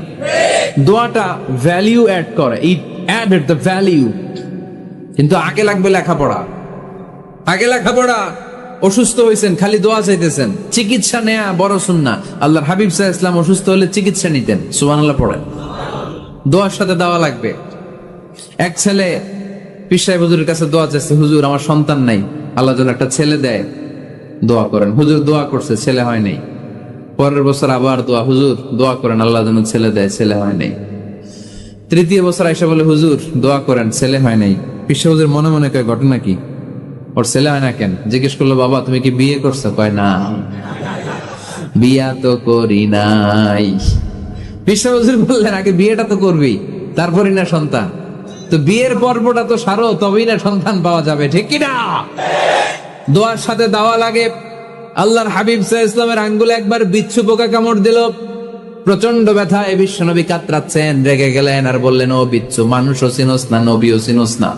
A: দোয়াটা ভ্যালিউ অ্যাড করে, ইট অ্যাডেড দ্য ভ্যালিউ। কিন্তু আগে লাগবে লেখাপড়া, আগে লেখাপড়া। অসুস্থ হয়েছেন, খালি দোয়া চাইতেছেন, চিকিৎসা নেয়া বড় সুন্নাহ। আল্লাহর হাবিব সাল্লাল্লাহু আলাইহি ওয়াসাল্লাম অসুস্থ হলে চিকিৎসা নিতেন, সুবহানাল্লাহ পড়েন। দোয়ার সাথে দাওয়া লাগবে। এক ছেলে পীর সাহেব হুজুরের কাছে দোয়া চাইছে, হুজুর আমার সন্তান নাই, আল্লাহ যেন একটা ছেলে দেয়, দোয়া করেন। হুজুর দোয়া করছে, ছেলে হয় নাই। পরের বছর আবার দোয়া, হুজুর দোয়া করেন আল্লাহ যেন ছেলে দেয়, ছেলে হয় নাই। তৃতীয় বছর আইসা বলে, হুজুর দোয়া করেন, ছেলে হয় নাই। পীর সাহেব হুজুর মনে মনে কয় ঘটনা কি, ওর ছেলে হয় না কেন? জিজ্ঞেস করলো, বাবা তুমি কি বিয়ে করছো? কয় না, বিয়া তো করি নাই। পীর সাহেব হুজুর বললেন, আগে বিয়েটা তো করবি, তারপরই না সন্তান। তো বিয়ের পর্বটা তো সারো, তবেই না সন্তান পাওয়া যাবে, ঠিক কিনা? দোয়ার সাথে দাওয়া লাগে। আল্লাহর হাবিব সাল্লাল্লাহু আলাইহি ওয়াসাল্লামের আঙ্গুলে একবার বিচ্ছু পোকা কামড় দিল, প্রচন্ড ব্যথায় বিশ্বনবী কাতরাচ্ছেন, রেগে গেলেন আর বললেন, ও বিচ্ছু, মানুষও চিনোস না, নবীও চিনোস না,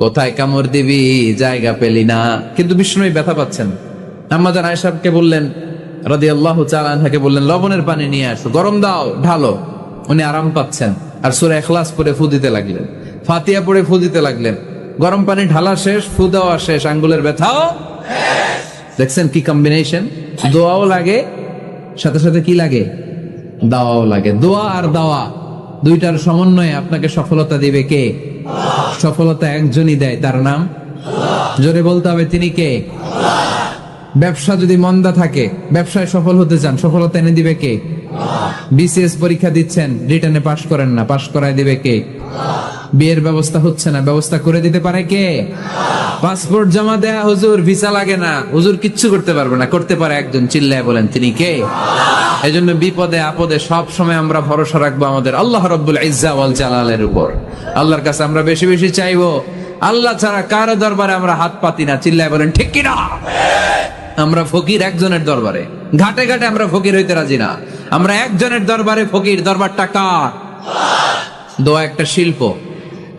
A: কোথায় কামড় দিবি, জায়গা পেলি না। কিন্তু বিশ্বনবী ব্যথা পাচ্ছেন। আম্মা জান আয়েশাকে বললেন রাদিয়াল্লাহু তাআলা আনহাকে বললেন, লবণের পানি নিয়ে আসো, গরম দাও, ঢালো। উনি আরাম পাচ্ছেন আর সূরা ইখলাস পড়ে ফু দিতে লাগলেন, ফাতিহা পড়ে ফু দিতে লাগলেন। গরম পানি ঢালা শেষ, ফু দেওয়া শেষ, আঙ্গুলের ব্যথাও। দেখছেন কি কম্বিনেশন? দোয়াও লাগে, সাথে সাথে কি লাগে? দাওয়াও লাগে। দোয়া আর দাওয়া দুইটার সমন্বয়ে আপনাকে সফলতা দিবে কে? সফলতা একজনই দেয়, তার নাম জোরে বলতে হবে, তিনি কে? ব্যবসা যদি মন্দা থাকে, ব্যবসায় সফল হতে চান, সফলতা এনে দিবে কে? বিসিএস পরীক্ষা দিচ্ছেন, রিটেনে পাশ করেন না, পাশ করায় দিবে কে? বিয়ের ব্যবস্থা হচ্ছে না, ব্যবস্থা করে দিতে পারে কে? পাসপোর্ট জমা দেয়া, হুজুর ভিসা লাগে না, হুজুর কিচ্ছু করতে পারবে না, করতে পারে একজন, চিল্লায় বলেন তিনি কে? এজন্য বিপদে আপদে সব সময় আমরা ভরসা রাখবো আমাদের আল্লাহ রাব্বুল ইজ্জা ওয়াল জালালের উপর। আল্লাহর কাছে আমরা বেশি বেশি চাইবো। আল্লাহ ছাড়া কারো দরবারে আমরা হাত পাতি না, চিল্লায় বলেন ঠিক কিনা? আমরা ফকির একজনের দরবারে, ঘাটে ঘাটে আমরা ফকির হইতে রাজি না, আমরা একজনের দরবারে ফকির। দরবারটা কার? দোয়া একটা শিল্প।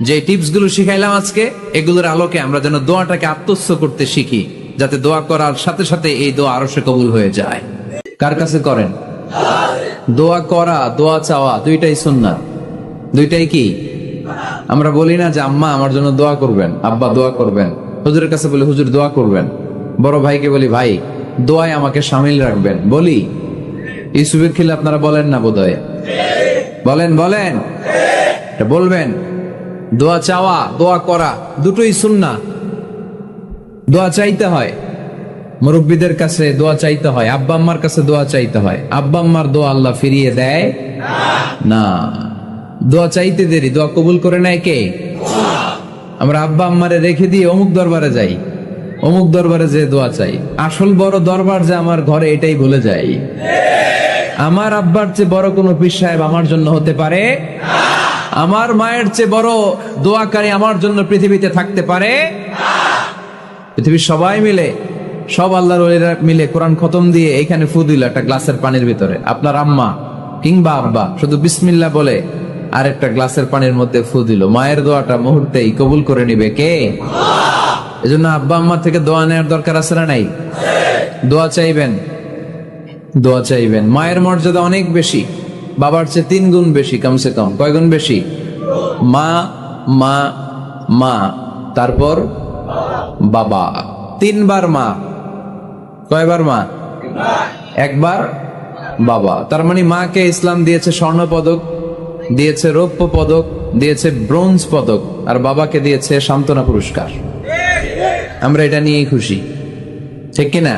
A: যে টিপস গুলো শিখাইলাম আজকে, এগুলোর আলোকে আমরা যেন দোয়াটাকে আত্মস্থ করতে শিখি, যাতে দোয়া করার সাথে সাথে এই দোয়া আরশে কবুল হয়ে যায়। কার কাছে করেন? দোয়া করা, দোয়া চাওয়া দুইটাই সুন্নাত। দুইটাই কি? আমরা বলি না যে আম্মা আমার জন্য দোয়া করবেন, আব্বা দোয়া করবেন। হুজুরের কাছে বলে হুজুর দোয়া করবেন, বড় ভাইকে বলি, ভাই দোয়ায় আমাকে শামিল রাখবেন। বলি ইউসুফের খিলে আপনারা বলেন না বোধহয়? বলেন বলেন, এটা বলবেন। দোয়া চাওয়া, দোয়া করা দুটোই সুন্নাহ। দোয়া চাইতে হয়, মুরব্বীদের কাছে দোয়া চাইতে হয়, আব্বা আম্মার কাছে দোয়া চাইতে হয়। আব্বা আম্মার দোয়া আল্লাহ ফিরিয়ে দেয় না। দোয়া চাইতে দেরি, দোয়া কবুল করে নেয় কে? আমরা আব্বা আম্মারে রেখে দিয়ে অমুক দরবারে যাই, অমুক দরবারে যে দোয়া চাই। আসল বড় দরবার যে আমার ঘরে, এটাই ভুলে যাই। আমার আব্বার চেয়ে বড় কোনো পীর সাহেব আমার জন্য হতে পারে? আমার মায়ের চেয়ে বড় দোয়াকারী আমার জন্য পৃথিবীতে থাকতে পারে? পৃথিবীর সবাই মিলে, সব আল্লাহর ওলিরা মিলে কোরআন খতম দিয়ে এখানে ফু দিল একটা গ্লাসের পানির ভিতরে, আপনার আম্মা কিংবা আব্বা শুধু বিসমিল্লাহ বলে আর একটা গ্লাসের পানির মধ্যে ফু দিল, মায়ের দোয়াটা মুহূর্তেই কবুল করে নিবে কে? এজন্য আব্বা আম্মা থেকে দোয়া নেওয়ার দরকার আছে না নাই? দোয়া চাইবেন, দোয়া চাইবেন। মায়ের মর্যাদা অনেক বেশি, বাবার চেয়ে 3 গুণ বেশি, কমসে কম। কয় গুণ বেশি? মা মা মা, তারপর বাবা, 3 বার মা। কয়বার মা? একবার বাবা। তার মানে মাকে ইসলাম দিয়েছে স্বর্ণ পদক, দিয়েছে রৌপ্য পদক, দিয়েছে ব্রোঞ্জ পদক, আর বাবাকে দিয়েছে সান্ত্বনা পুরস্কার। আমরা এটা নিয়েই খুশি, ঠিক কিনা?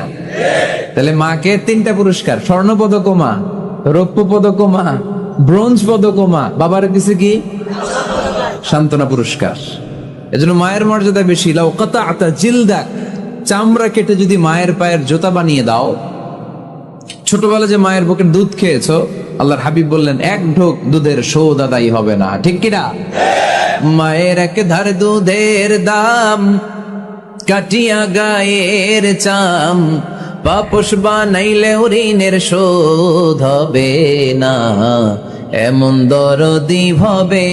A: তাহলে মাকে 3টা পুরস্কার, স্বর্ণ পদকও মা, রৌপ্য পদকও মা, ব্রোঞ্জ পদকও মা, বাবার দিছে কি? সান্ত্বনা পুরস্কার। এজন্য মায়ের মর্যাদা বেশি। লাউ কাতাআতা জিলদাক, চামড়া কেটে যদি মায়ের পায়ের জুতা বানিয়ে দাও। ছোটবেলা যে মায়ের বুকের দুধ খেয়েছো, আল্লাহর হাবিব বললেন 1 ঢোক দুধের শোধ আদায় হবে না, ঠিক কিনা? মায়ের এক ধার দুধের দাম, কাটিয়া গায়ের চাম, পাপস বানাইলে ঋণের শোধ হবে না। এমন দরদি হবে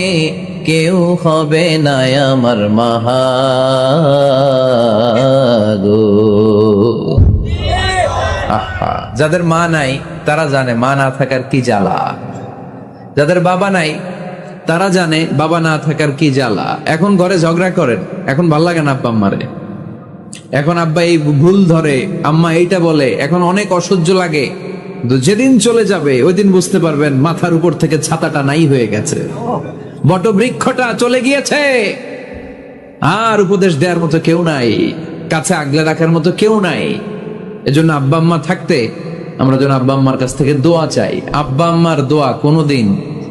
A: কেউ হবে না আমার মাহাগো। আহা, যাদের মা নাই তারা জানে মা না থাকার কি জ্বালা। যাদের বাবা নাই তারা জানে বাবা না থাকার কি জ্বালা। এখন ঘরে ঝগড়া করেন, এখন ভাল লাগে না আব্বা আম্মারে, এখন আব্বা এই ভুল ধরে, আম্মা এইটা বলে, এখন অনেক অসহ্য লাগে। যেদিন চলে যাবে ওই দিন বুঝতে পারবেন মাথার উপর থেকে ছাতাটা নাই হয়ে গেছে, বটবৃক্ষটা চলে গিয়েছে, আর উপদেশ দেওয়ার মতো কেউ নাই, কাছে আগলে রাখার মতো কেউ নাই। এজন্য আব্বা আম্মা থাকতে আমরা যেন আব্বা আম্মার কাছ থেকে দোয়া চাই। আব্বা আম্মার দোয়া কোনোদিন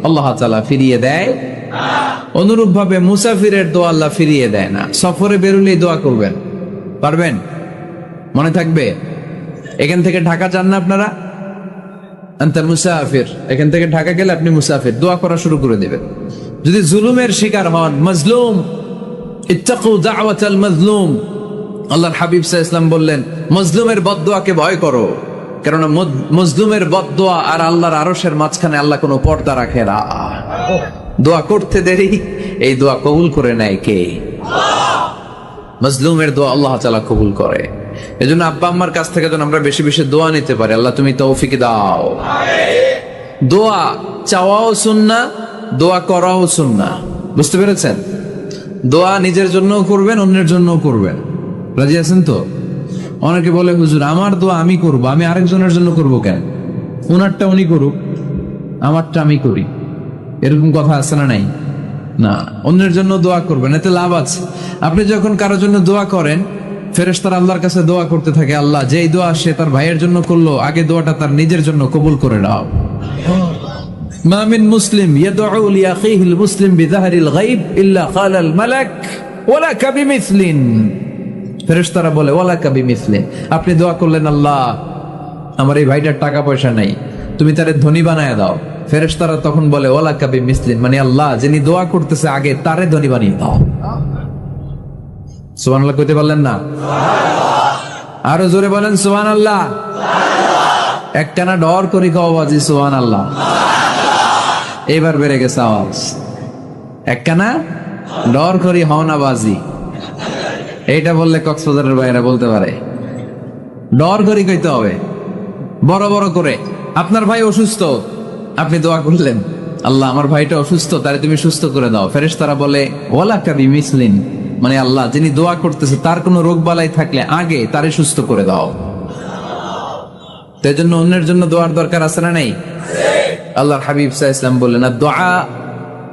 A: আল্লাহ তাআলা ফিরিয়ে দেয়। অনুরূপ ভাবে মুসাফিরের দোয়া আল্লাহ ফিরিয়ে দেয় না। সফরে বেরোলেই দোয়া করবেন, পারবেন? মনে থাকবে? এখান থেকে ঢাকা যান না আপনারা? আনতা মুসাফির, এখান থেকে ঢাকা গেলে আপনি মুসাফির, দোয়া করা শুরু করে দেবেন। যদি জুলুমের শিকার হন, মাজলুম, ইত্তাকু দাওয়াতাল মাজলুম, আল্লাহর হাবিব সাল্লাল্লাহু আলাইহি ওয়াসাল্লাম বললেন মাজলুমের বদদোয়াকে ভয় করো, কারণ মাজলুমের বদদোয়া আর আল্লাহর আরশের মাঝখানে আল্লাহ কোনো পর্দা রাখে না। দোয়া করতে দেরি, এই দোয়া কবুল করে নেয় কে? মাজলুমের দোয়া আল্লাহ তাআলা কবুল করে। এজন্য আব্বা আম্মার কাছ থেকে যেন আমরা বেশি বেশি দোয়া নিতে পারি। আল্লাহ তুমি তৌফিক দাও। দোয়া চাওয়াও সুন্নাহ, দোয়া করাও সুন্নাহ। বুঝতে পেরেছেন? দোয়া নিজের জন্যও করবেন, অন্যের জন্যও করবেন। রাজি আছেন তো? অনেকে বলে হুজুর আমার দোয়া আমি করব, আমি আরেকজনের জন্য করব কেন? উনারটা উনি করুক, আমারটা আমি করি, এরকম কথা আছে না নাই? না, অন্যের জন্য দোয়া করবেন, এতে লাভ আছে। আপনি যখন কারোর জন্য দোয়া করেন, ফেরেশতারা আল্লাহর কাছে দোয়া করতে থাকে, আল্লাহ যেই দোয়া সে তার ভাইয়ের জন্য করলো, আগে দোয়াটা তার নিজের জন্য কবুল করে নাও। মা মিন মুসলিম ইয়াদউ লিআখিহিল মুসলিম বিযাহরিল গায়ব ইল্লা ক্বালাল মালাক ওয়ালাকা বিমিসলিন। ফেরেশতারা বলে ওয়ালাকা বিমিসলিন, আপনি দোয়া করলেন আল্লাহ আমার এই ভাইটার টাকা পয়সা নাই, তুমি তারে ধনী বানায় দাও। ফেরেশতারা তখন বলে ওয়ালাকা বিমিসলিন, মানে আল্লাহ যিনি দোয়া করতেছে আগে তারে ধনী বানিয়ে দাও। সুবহানাল্লাহ কইতে পারলেন না? আরো জোরে বলেন সুবহানাল্লাহ। একটানা ডর করি আওয়াজি সুবহানাল্লাহ। এবার বেড়ে গেছে আওয়াজ। একটানা ডর করি হওনা বাজি, এইটা বললে কক্সবাজারের বাইরে বলতে পারে। ডর করি কইতে হবে বড় বড় করে। আপনার ভাই অসুস্থ, আপনি দোয়া করলেন আল্লাহ আমার ভাইটা অসুস্থ, তারে তুমি সুস্থ করে দাও। ফেরেশতারা বলে ওয়ালাকা বিমিসলিন, মানে আল্লাহ যিনি দোয়া করতেছে তার কোনো রোগ বালাই থাকলে আগে তারে সুস্থ করে দাও। তাই জন্য অন্যের জন্য দোয়ার দরকার আছে না নাই? আল্লাহর হাবিব সাল্লাল্লাহু আলাইহি ওয়াসাল্লাম বললেন, দোয়া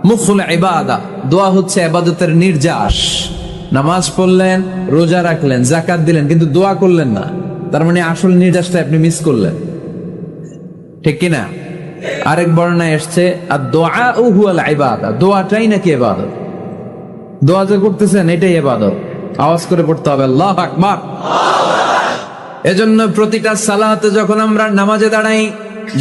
A: মুখুল ইবাদা, দোয়া হচ্ছে ইবাদতের নির্যাস। নামাজ পড়লেন, রোজা রাখলেন, যাকাত দিলেন, কিন্তু দোয়া করলেন না, তার মানে আসল নির্যাসটা আপনি মিস করলেন, ঠিক কিনা? আরেক বর্ণনায় এসছে আদ-দুআ হুয়াল ইবাদা, দোয়াটাই নাকি ইবাদত। দোয়া যে করতেছেন এটাই ইবাদত। আওয়াজ করে পড়তে হবে আল্লাহু আকবার। এজন্য প্রতিটা সালাতে যখন আমরা নামাজে দাঁড়াই,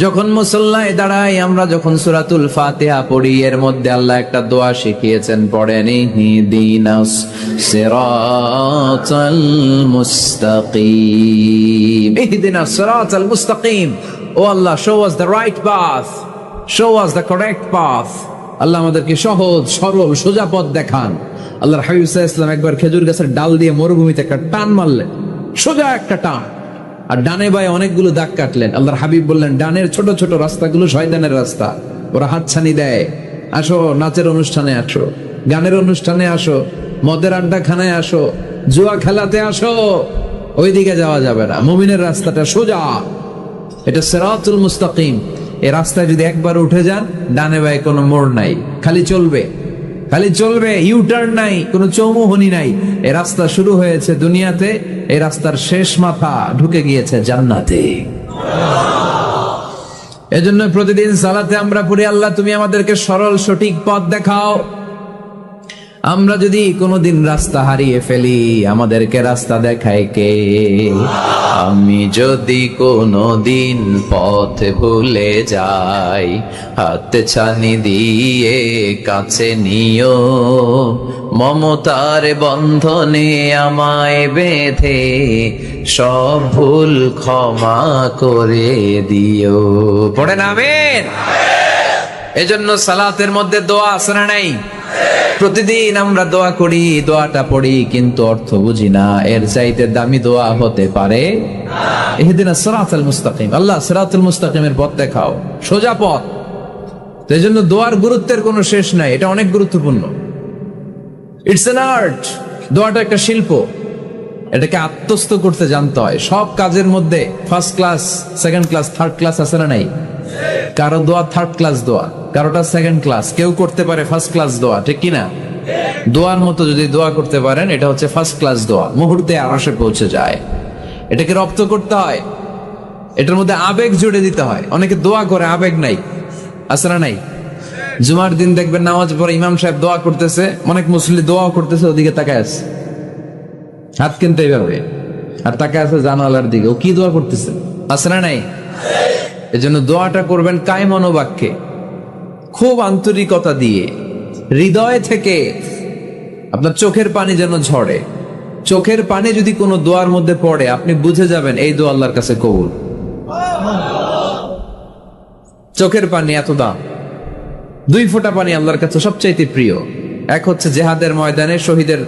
A: যখন মুসল্লায় দাঁড়াই, আমরা যখন সূরাতুল ফাতিহা পড়ি, এর মধ্যে আল্লাহ একটা দোয়া শিখিয়েছেন, পড়েন ইহদিনাস সিরাতাল মুস্তাকিম, ইহদিনাস সিরাতাল মুস্তাকিম। ও আল্লাহ, show us the right path, show us the correct path। আল্লাহ আমাদেরকে সহজ সরল সোজা পথ দেখান। আল্লাহর হাবিব সাল্লাল্লাহু আলাইহি ওয়াসাল্লাম একবার খেজুর গাছের ডাল দিয়ে মরুভূমিতে একটা টান মারলেন, সোজা একটা টান, আর ডানে বায়ে অনেকগুলো দাগ কাটলেন। আল্লাহর হাবিব বললেন, ডানের ছোট ছোট রাস্তাগুলো শয়তানের রাস্তা, ওরা হাতছানি দেয়। আসো নাচের অনুষ্ঠানে আসো, গানের অনুষ্ঠানে আসো, মদের আড্ডাখানায় আসো, জুয়া খেলাতে আসো, ওইদিকে যাওয়া যাবে না। মুমিনের রাস্তাটা সোজা, এটা সিরাতুল মুস্তাকিম। এই রাস্তায় যদি একবার উঠে যান, ডানে বায়ে কোনো মোড় নাই, খালি চলবে, খালি চলবে, ইউটার্ন নাই, কোনো চৌমুহনী নাই। এই রাস্তা শুরু হয়েছে দুনিয়াতে, এই রাস্তার শেষ মাথা ঢুকে গিয়েছে জান্নাতে। এজন্য প্রতিদিন সালাতে আমরা পড়ি, আল্লাহ তুমি আমাদেরকে সরল সঠিক পথ দেখাও। আমরা যদি কোনোদিন রাস্তা হারিয়ে ফেলি, আমাদেরকে রাস্তা দেখায় কে? আমি যদি কোনোদিন পথ ভুলে যাই, হাতে ছানি দিয়ে কাছে নিও, মমতার বন্ধনে আমায় বেঁধে সব ভুল ক্ষমা করে দিও। পড়েন আমিন। এজন্য সালাতের মধ্যে দোয়া আছে না নাই? প্রতিদিন আমরা দোয়া করি, দোয়াটা পড়ি, কিন্তু অর্থ বুঝি না। এর চাইতে দামি দোয়া হতে পারে ইহদিনাস সিরাতাল মুস্তাকিম, আল্লাহ সিরাতুল মুস্তাকিমের পথ দেখাও, সোজা পথ। তো এই জন্য দোয়ার গুরুত্বের কোনো শেষ নাই, এটা অনেক গুরুত্বপূর্ণ। ইটস অ্যান আর্ট, দোয়াটা একটা শিল্প, এটাকে আত্মস্থ করতে জানতে হয়। সব কাজের মধ্যে first class, second class, third class আছে না নাই? কারো দোয়া থার্ড ক্লাস দোয়া, কারোটা সেকেন্ড ক্লাস, কেউ করতে পারে ফার্স্ট ক্লাস দোয়া, ঠিক কিনা? দোয়ার মতো যদি দোয়া করতে পারেন, এটা হচ্ছে ফার্স্ট ক্লাস দোয়া, মুহূর্তে আরশে পৌঁছে যায়। এটাকে রপ্ত করতে হয়, এটার মধ্যে আবেগ জুড়ে দিতে হয়। অনেকে দোয়া করে আবেগ নাই, আছে না নাই? জুমার দিন দেখবেন নামাজ পড়ে ইমাম সাহেব দোয়া করতেছে, অনেক মুসল্লি দোয়া করতেছে, ওদিকে তাকায় আছে, হাত কিনতে এইভাবে, আর তাকায় আছে জানালার দিকে, ও কি দোয়া করতেছে, আছে না নাই? এজন্য দোয়াটা করবেন কায় মনোবাক্যে, খুব আন্তরিকতা দিয়ে, হৃদয় থেকে। আপনার চোখের পানি যেন ঝরে, চোখের পানি যদি কোনো দোয়ার মধ্যে পড়ে, আপনি বুঝে যাবেন এই দোয়া আল্লাহর কাছে কবুল। চোখের পানি এত দাম। 2 ফোঁটা পানি আল্লাহর কাছে সবচাইতে প্রিয়। এক হচ্ছে জেহাদের ময়দানে শহীদের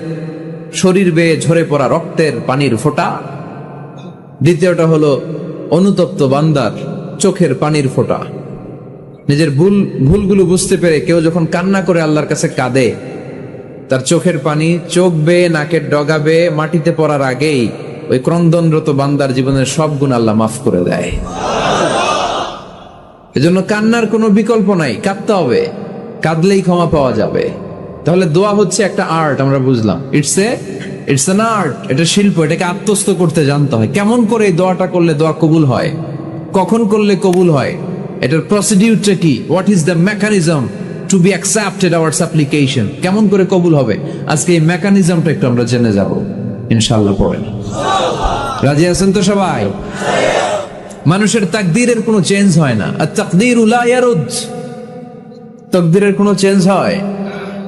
A: শরীর বেয়ে ঝরে পড়া রক্তের পানির ফোঁটা, দ্বিতীয়টা হলো অনুতপ্ত বান্দার চোখের পানির ফোঁটা। নিজের ভুলগুলো বুঝতে পেরে কেউ যখন কান্না করে আল্লাহর কাছে কাঁদে, তার চোখের পানি চোখ বেয়ে নাকের ডগা বেয়ে মাটিতে পড়ার আগেই ওই ক্রন্দনরত বান্দার জীবনের সব গুণ আল্লাহ মাফ করে দেয়। এজন্য কান্নার কোনো বিকল্প নাই, কাঁদতে হবে, কাঁদলেই ক্ষমা পাওয়া যাবে। তাহলে দোয়া হচ্ছে একটা আর্ট, আমরা বুঝলাম। ইটস অ্যান আর্ট, এটা শিল্প, এটাকে আত্মস্থ করতে জানতে হয়। কেমন করে এই দোয়াটা করলে দোয়া কবুল হয়, কখন করলে কবুল হয়, এটার প্রসিডিউরটা কি, what is the mechanism two be accepted hour সাপ্লিকেশন, কেমন করে কবুল হবে, আজকে এই মেকানিজমটা একটু আমরা জেনে যাব ইনশাআল্লাহ। পড়েন, রাজি আছেন তো সবাই? মানুষের তাকদীরের কোনো চেঞ্জ হয় না, আর তাকদীরু লা ইয়ারুদ, তাকদীরের কোনো চেঞ্জ হয়?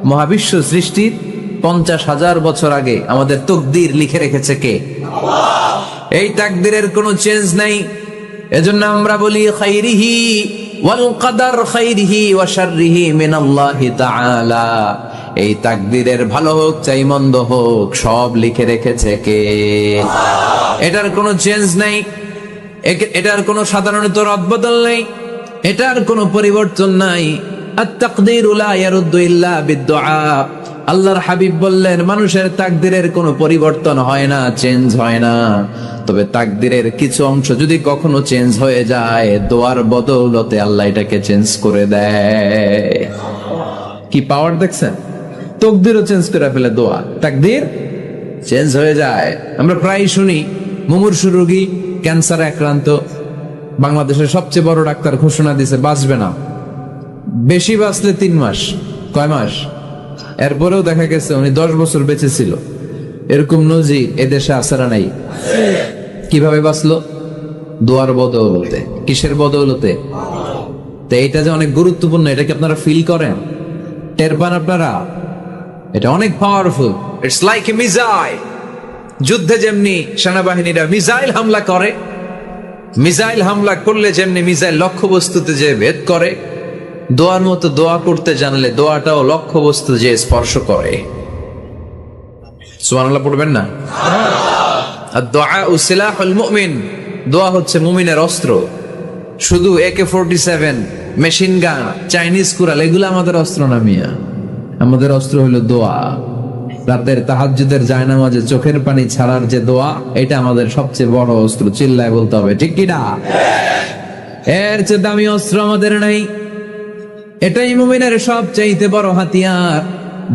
A: মহাবিশ্ব সৃষ্টির 50,000 বছর আগে আমাদের তাকদীর লিখে রেখেছে কে? আল্লাহ। এই তাকদীরের কোনো চেঞ্জ নাই। এজন্য আমরা বলি খাইরিহি ওয়াল কদর খাইরিহি ওয়া শাররিহি মিনাল্লাহি তাআলা। এই তাকদীরের ভালো হোক চাই মন্দ হোক, সব লিখে রেখেছে কে? আল্লাহ। এটার কোনো চেঞ্জ নাই, এটার কোনো সাধারণত রদবদল নেই, এটার কোনো পরিবর্তন নাই। আত-তাকদীরু লা ইয়ারুদ্দু ইল্লা বিদ-দুআ। আল্লাহর হাবিব বললেন, মানুষের তাকদিরের কোনো পরিবর্তন হয় না, চেঞ্জ হয় না, তবে তাকদিরের কিছু অংশ যদি কখনো চেঞ্জ হয়ে যায়, দোয়ার বদৌলতে আল্লাহ এটাকে চেঞ্জ করে দেয়। কি পাওয়ার দেখছেন? তকদিরও চেঞ্জ করে ফেলে দোয়া, তাকদির চেঞ্জ হয়ে যায়। আমরা প্রায় শুনি মুমূর্ষু রোগী, ক্যান্সারে আক্রান্ত, বাংলাদেশের সবচেয়ে বড় ডাক্তার ঘোষণা দিছে বাঁচবে না, বেশি বাঁচলে 3 মাস। কয় মাস? এরপরেও দেখা গেছে উনি 10 বছর বেঁচে ছিল। এরকম নজির এদেশে আসারা নাই। কিভাবে বাঁচলো? দোয়ার বদৌলতে। কিসের বদৌলতে? তো এটা যে অনেক গুরুত্বপূর্ণ, এটা কি আপনারা ফিল করেন, টের পান আপনারা? এটা অনেক powerful. It's like a missile. যুদ্ধে যেমনি সেনাবাহিনীরা মিসাইল হামলা করে, মিসাইল হামলা করলে যেমনি মিসাইল লক্ষ্যবস্তুতে যে ভেদ করে, দোয়ার মতো দোয়া করতে জানলে দোয়াটাও লক্ষ্যবস্তু যে স্পর্শ করে। সুবহানাল্লাহ পড়বেন না? আদ-দুআ সিলাহুল মুমিন। দোয়া হচ্ছে মুমিনের অস্ত্র। শুধু AK-47, machine gun, Chinese Corel এগুলো আমাদের অস্ত্র না মিয়া। আমাদের অস্ত্র হলো দোয়া। রাতের তাহাজ্জুদের জায়নামাজে চোখের পানি ছাড়ার যে দোয়া, এটা আমাদের সবচেয়ে বড় অস্ত্র। চিল্লায় বলতে হবে, ঠিক কি না? এর চেয়ে দামি অস্ত্র আমাদের নাই। এটাই মুমিনের সবচাইতে বড় হাতিয়ার।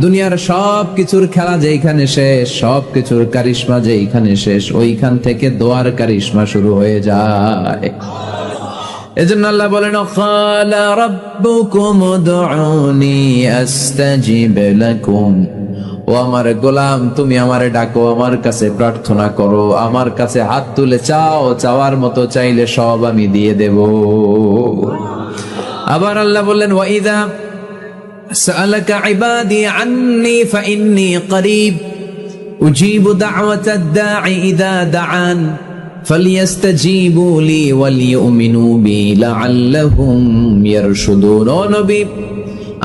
A: দুনিয়ার সব কিছুর খেলা যেখানে শেষ, সব কিছুর কারিশমা যেখানে শেষ, ওইখান থেকে দোয়ার কারিশমা শুরু হয়ে যায়। এজন্য আল্লাহ বলেন, ক্বালা রাব্বুকুম উদউনি আস্তাজিব লাকুম। ও আমার গোলাম, তুমি আমারে ডাকো, আমার কাছে প্রার্থনা করো, আমার কাছে হাত তুলে চাও, চাওয়ার মতো চাইলে সব আমি দিয়ে দেব। আবার আল্লাহ বললেন, ওয়াইদা সাআলাকা ইবাদি আন্নী ফাইন্নী করিব উজিবু দাওয়াতাদ দাঈ ইযা দাআন ফালইস্তাজিবু লি ওয়ালিউমিনু বি লাআল্লাহুম ইয়ারশুদুন। ও নবী,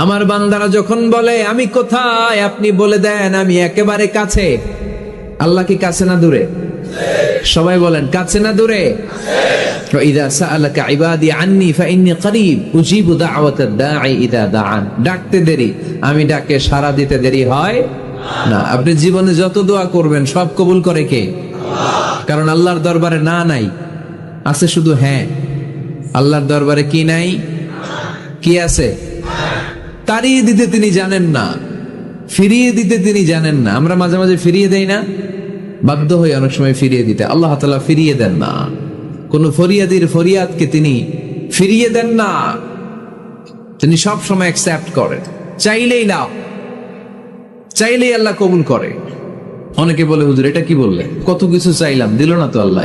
A: আমার বান্দারা যখন বলে আমি কোথায়, আপনি বলে দেন আমি একেবারে কাছে। আল্লাহ কি কাছে না দূরে? সবাই বলেন, কাছে না দূরে? وإذا سألك عبادي عني فإني قريب أجيب دعوة الداعي إذا دعان। ডাকতে দেরি, আমি ডাকে সাড়া দিতে দেরি হয় না। আপনি জীবনে যত দোয়া করবেন সব কবুল করে কে? কারণ আল্লাহর দরবারে না নাই, আছে শুধু হ্যাঁ। আল্লাহর দরবারে কি নাই? কি আছে? তাড়িয়ে দিতে তিনি জানেন না, ফিরিয়ে দিতে তিনি জানেন না। আমরা মাঝে মাঝে ফিরিয়ে দেই না, বাধ্য হয়ে অনেক সময় ফিরিয়ে দিতে। আল্লাহ তাআলা ফিরিয়ে দেন না, কোন ফরিয়াদির ফরিয়াদকে তিনি ফিরিয়ে দেন না, তিনি সব সময় অ্যাকসেপ্ট করেন। চাইলেই নাও, চাইলেই আল্লাহ কবুল করে। অনেকে বলে, হুজুর এটা কি বললে, কত কিছু চাইলাম দিল না তো আল্লাহ।